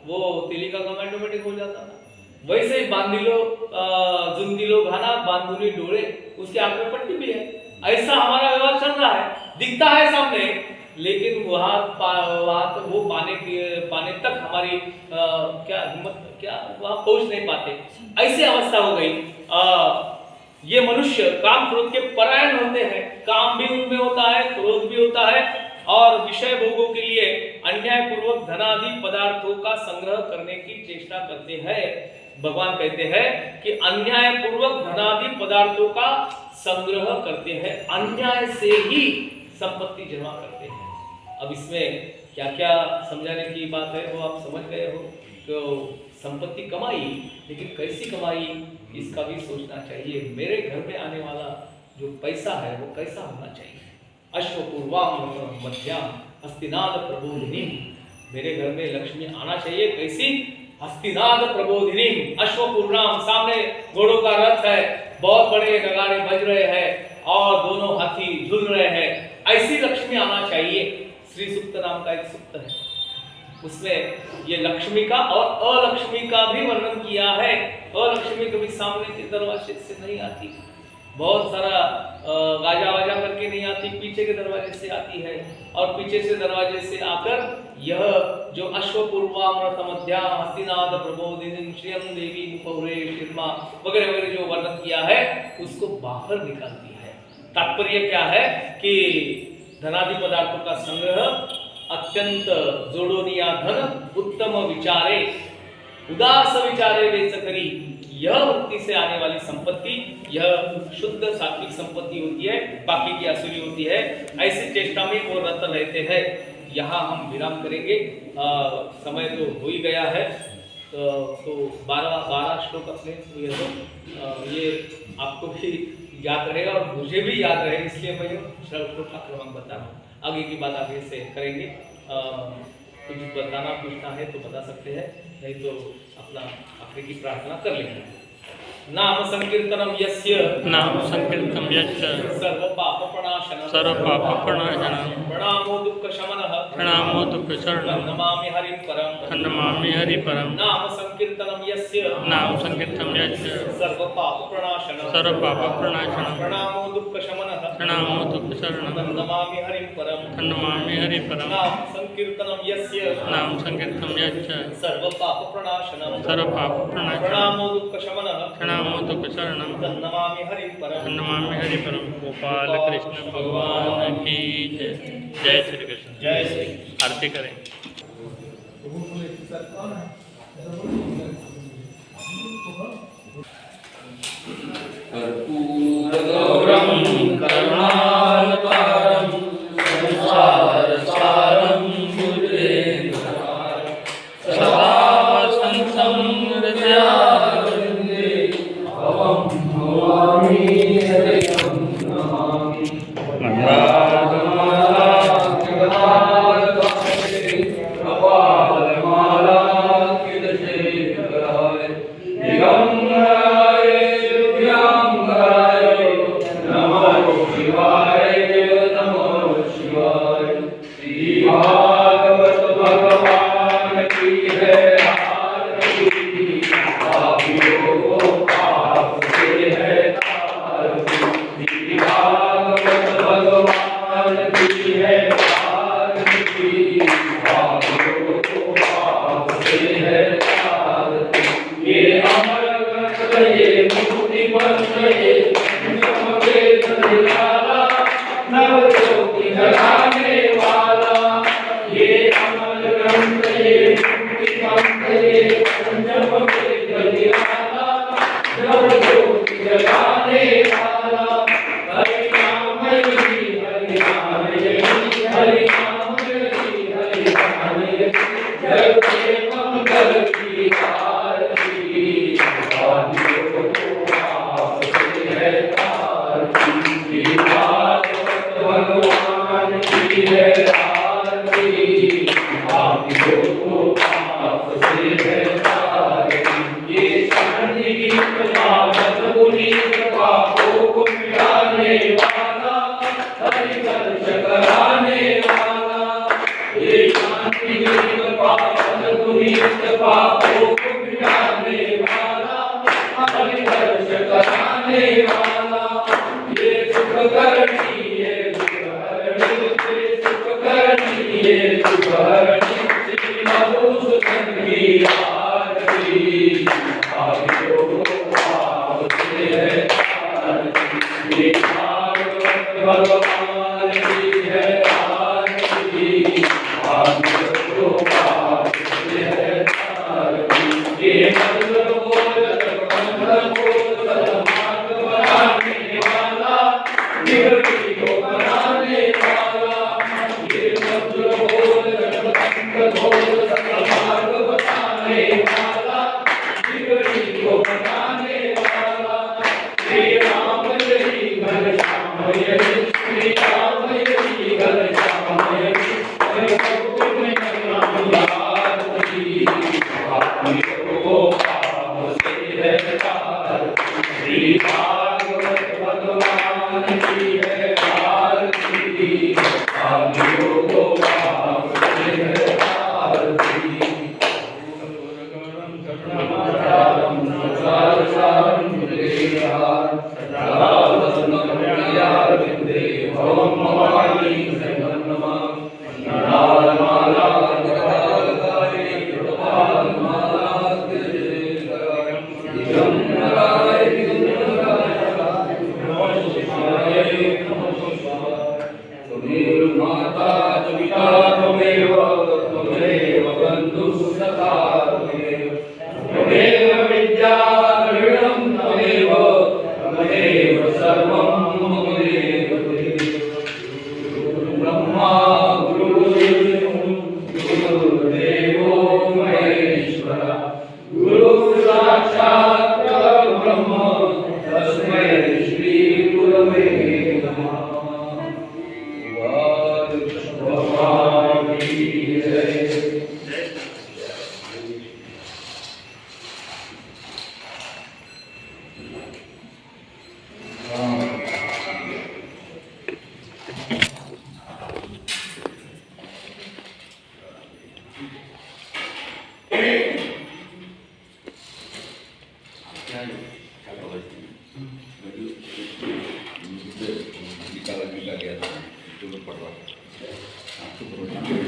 वो तेली का काम ऑटोमेटिक हो जाता था। वैसे ही बांधिलो जुंदिलो घाना बांधुनी डोले, उसके आंख में पट्टी भी है। ऐसा हमारा व्यवहार चल रहा है, दिखता है सामने लेकिन वहाँ तो वो पाने तक हमारी क्या हिम्मत क्या वहाँ पहुँच नहीं पाते। ऐसी अवस्था हो गई। ये मनुष्य काम क्रोध के परायण होते हैं, काम भी उनमें होता है, क्रोध भी होता है और विषय भोगों के लिए अन्याय पूर्वक धनादि पदार्थों का संग्रह करने की चेष्टा करते हैं। भगवान कहते हैं कि अन्याय पूर्वक धनादि पदार्थों का संग्रह करते हैं, अन्याय से ही संपत्ति जमा करते हैं। अब इसमें क्या क्या समझाने की बात है वो आप समझ गए हो। तो संपत्ति कमाई, लेकिन कैसी कमाई इसका भी सोचना चाहिए। मेरे घर में आने वाला जो पैसा है वो कैसा होना चाहिए। अश्वपूर्वाम मध्याम हस्तिनाद प्रबोधिनी, मेरे घर में लक्ष्मी आना चाहिए कैसी, हस्तिनाद प्रबोधिनी। अश्वपूर्णाम, सामने घोड़ों का रथ है, बहुत बड़े नगाड़े बज रहे हैं और दोनों हाथी झूल रहे हैं, ऐसी लक्ष्मी आना चाहिए। श्री सूक्त नाम का एक सूक्त है, उसमें ये लक्ष्मी का और अलक्ष्मी का भी वर्णन किया है। अलक्ष्मी कभी सामने के दरवाजे से नहीं आती, बहुत सारा गाजा वाजा करके नहीं आती, पीछे के दरवाजे से आती है और पीछे से दरवाजे से आकर यह जो अश्वपूर्वामृत मध्या हस्तिनाद प्रबोधिनी श्रियम देवी मुखौरे शिर्मा वगैरह वगैरह जो वर्णन किया है उसको बाहर निकालती है। तात्पर्य क्या है कि धनादि पदार्थों का संग्रह, अत्यंत जोड़ोनिया धन, उत्तम विचारे, उदास विचारे वेच करी, यह मुक्ति से आने वाली संपत्ति यह शुद्ध सात्विक संपत्ति होती है, बाकी की असुरी होती है। ऐसी चेष्टा में वो रत रहते हैं। यहाँ हम विराम करेंगे, समय तो हो ही गया है। तो 12 श्लोक अपने ये आपको भी याद रहेगा और मुझे भी याद रहे, इसलिए मैं श्लोक का क्रमांक बता रहा हूँ। आगे की बात आगे से करेंगे। कुछ बताना पूछना है तो बता सकते हैं, नहीं तो अपना आखिरी की प्रार्थना कर लेंगे। नाम संकीर्तनम यस्य सर्व पाप प्रणाशनम प्रणामो दुःख शमनः नमामि हरिं परम नाम संकीर्तनम यस्य सर्व पाप प्रणाशनम प्रणामो दुःख शमनः नमामि हरिं परम नाम संकीर्तनम यस्य नाम संकीर्तन यच्च सर्व पाप प्रणाशनम सर्वपापप्रणाशनं प्रणामो दुःख शमनः प्रणामो दुःखशरणं तन्नमामि हरिं परम नमामि हरिपरम। गोपाल कृष्ण भगवान की जय। जय श्री कृष्ण। जय श्री आरती करें। कर्पूरगौरं करुणावतारं संसारसारं भुजगेन्द्रहारं सदा वसन्तं हृदयारविन्दे भवं भवामि हरिं नमामि। आपको प्रोग्राम है,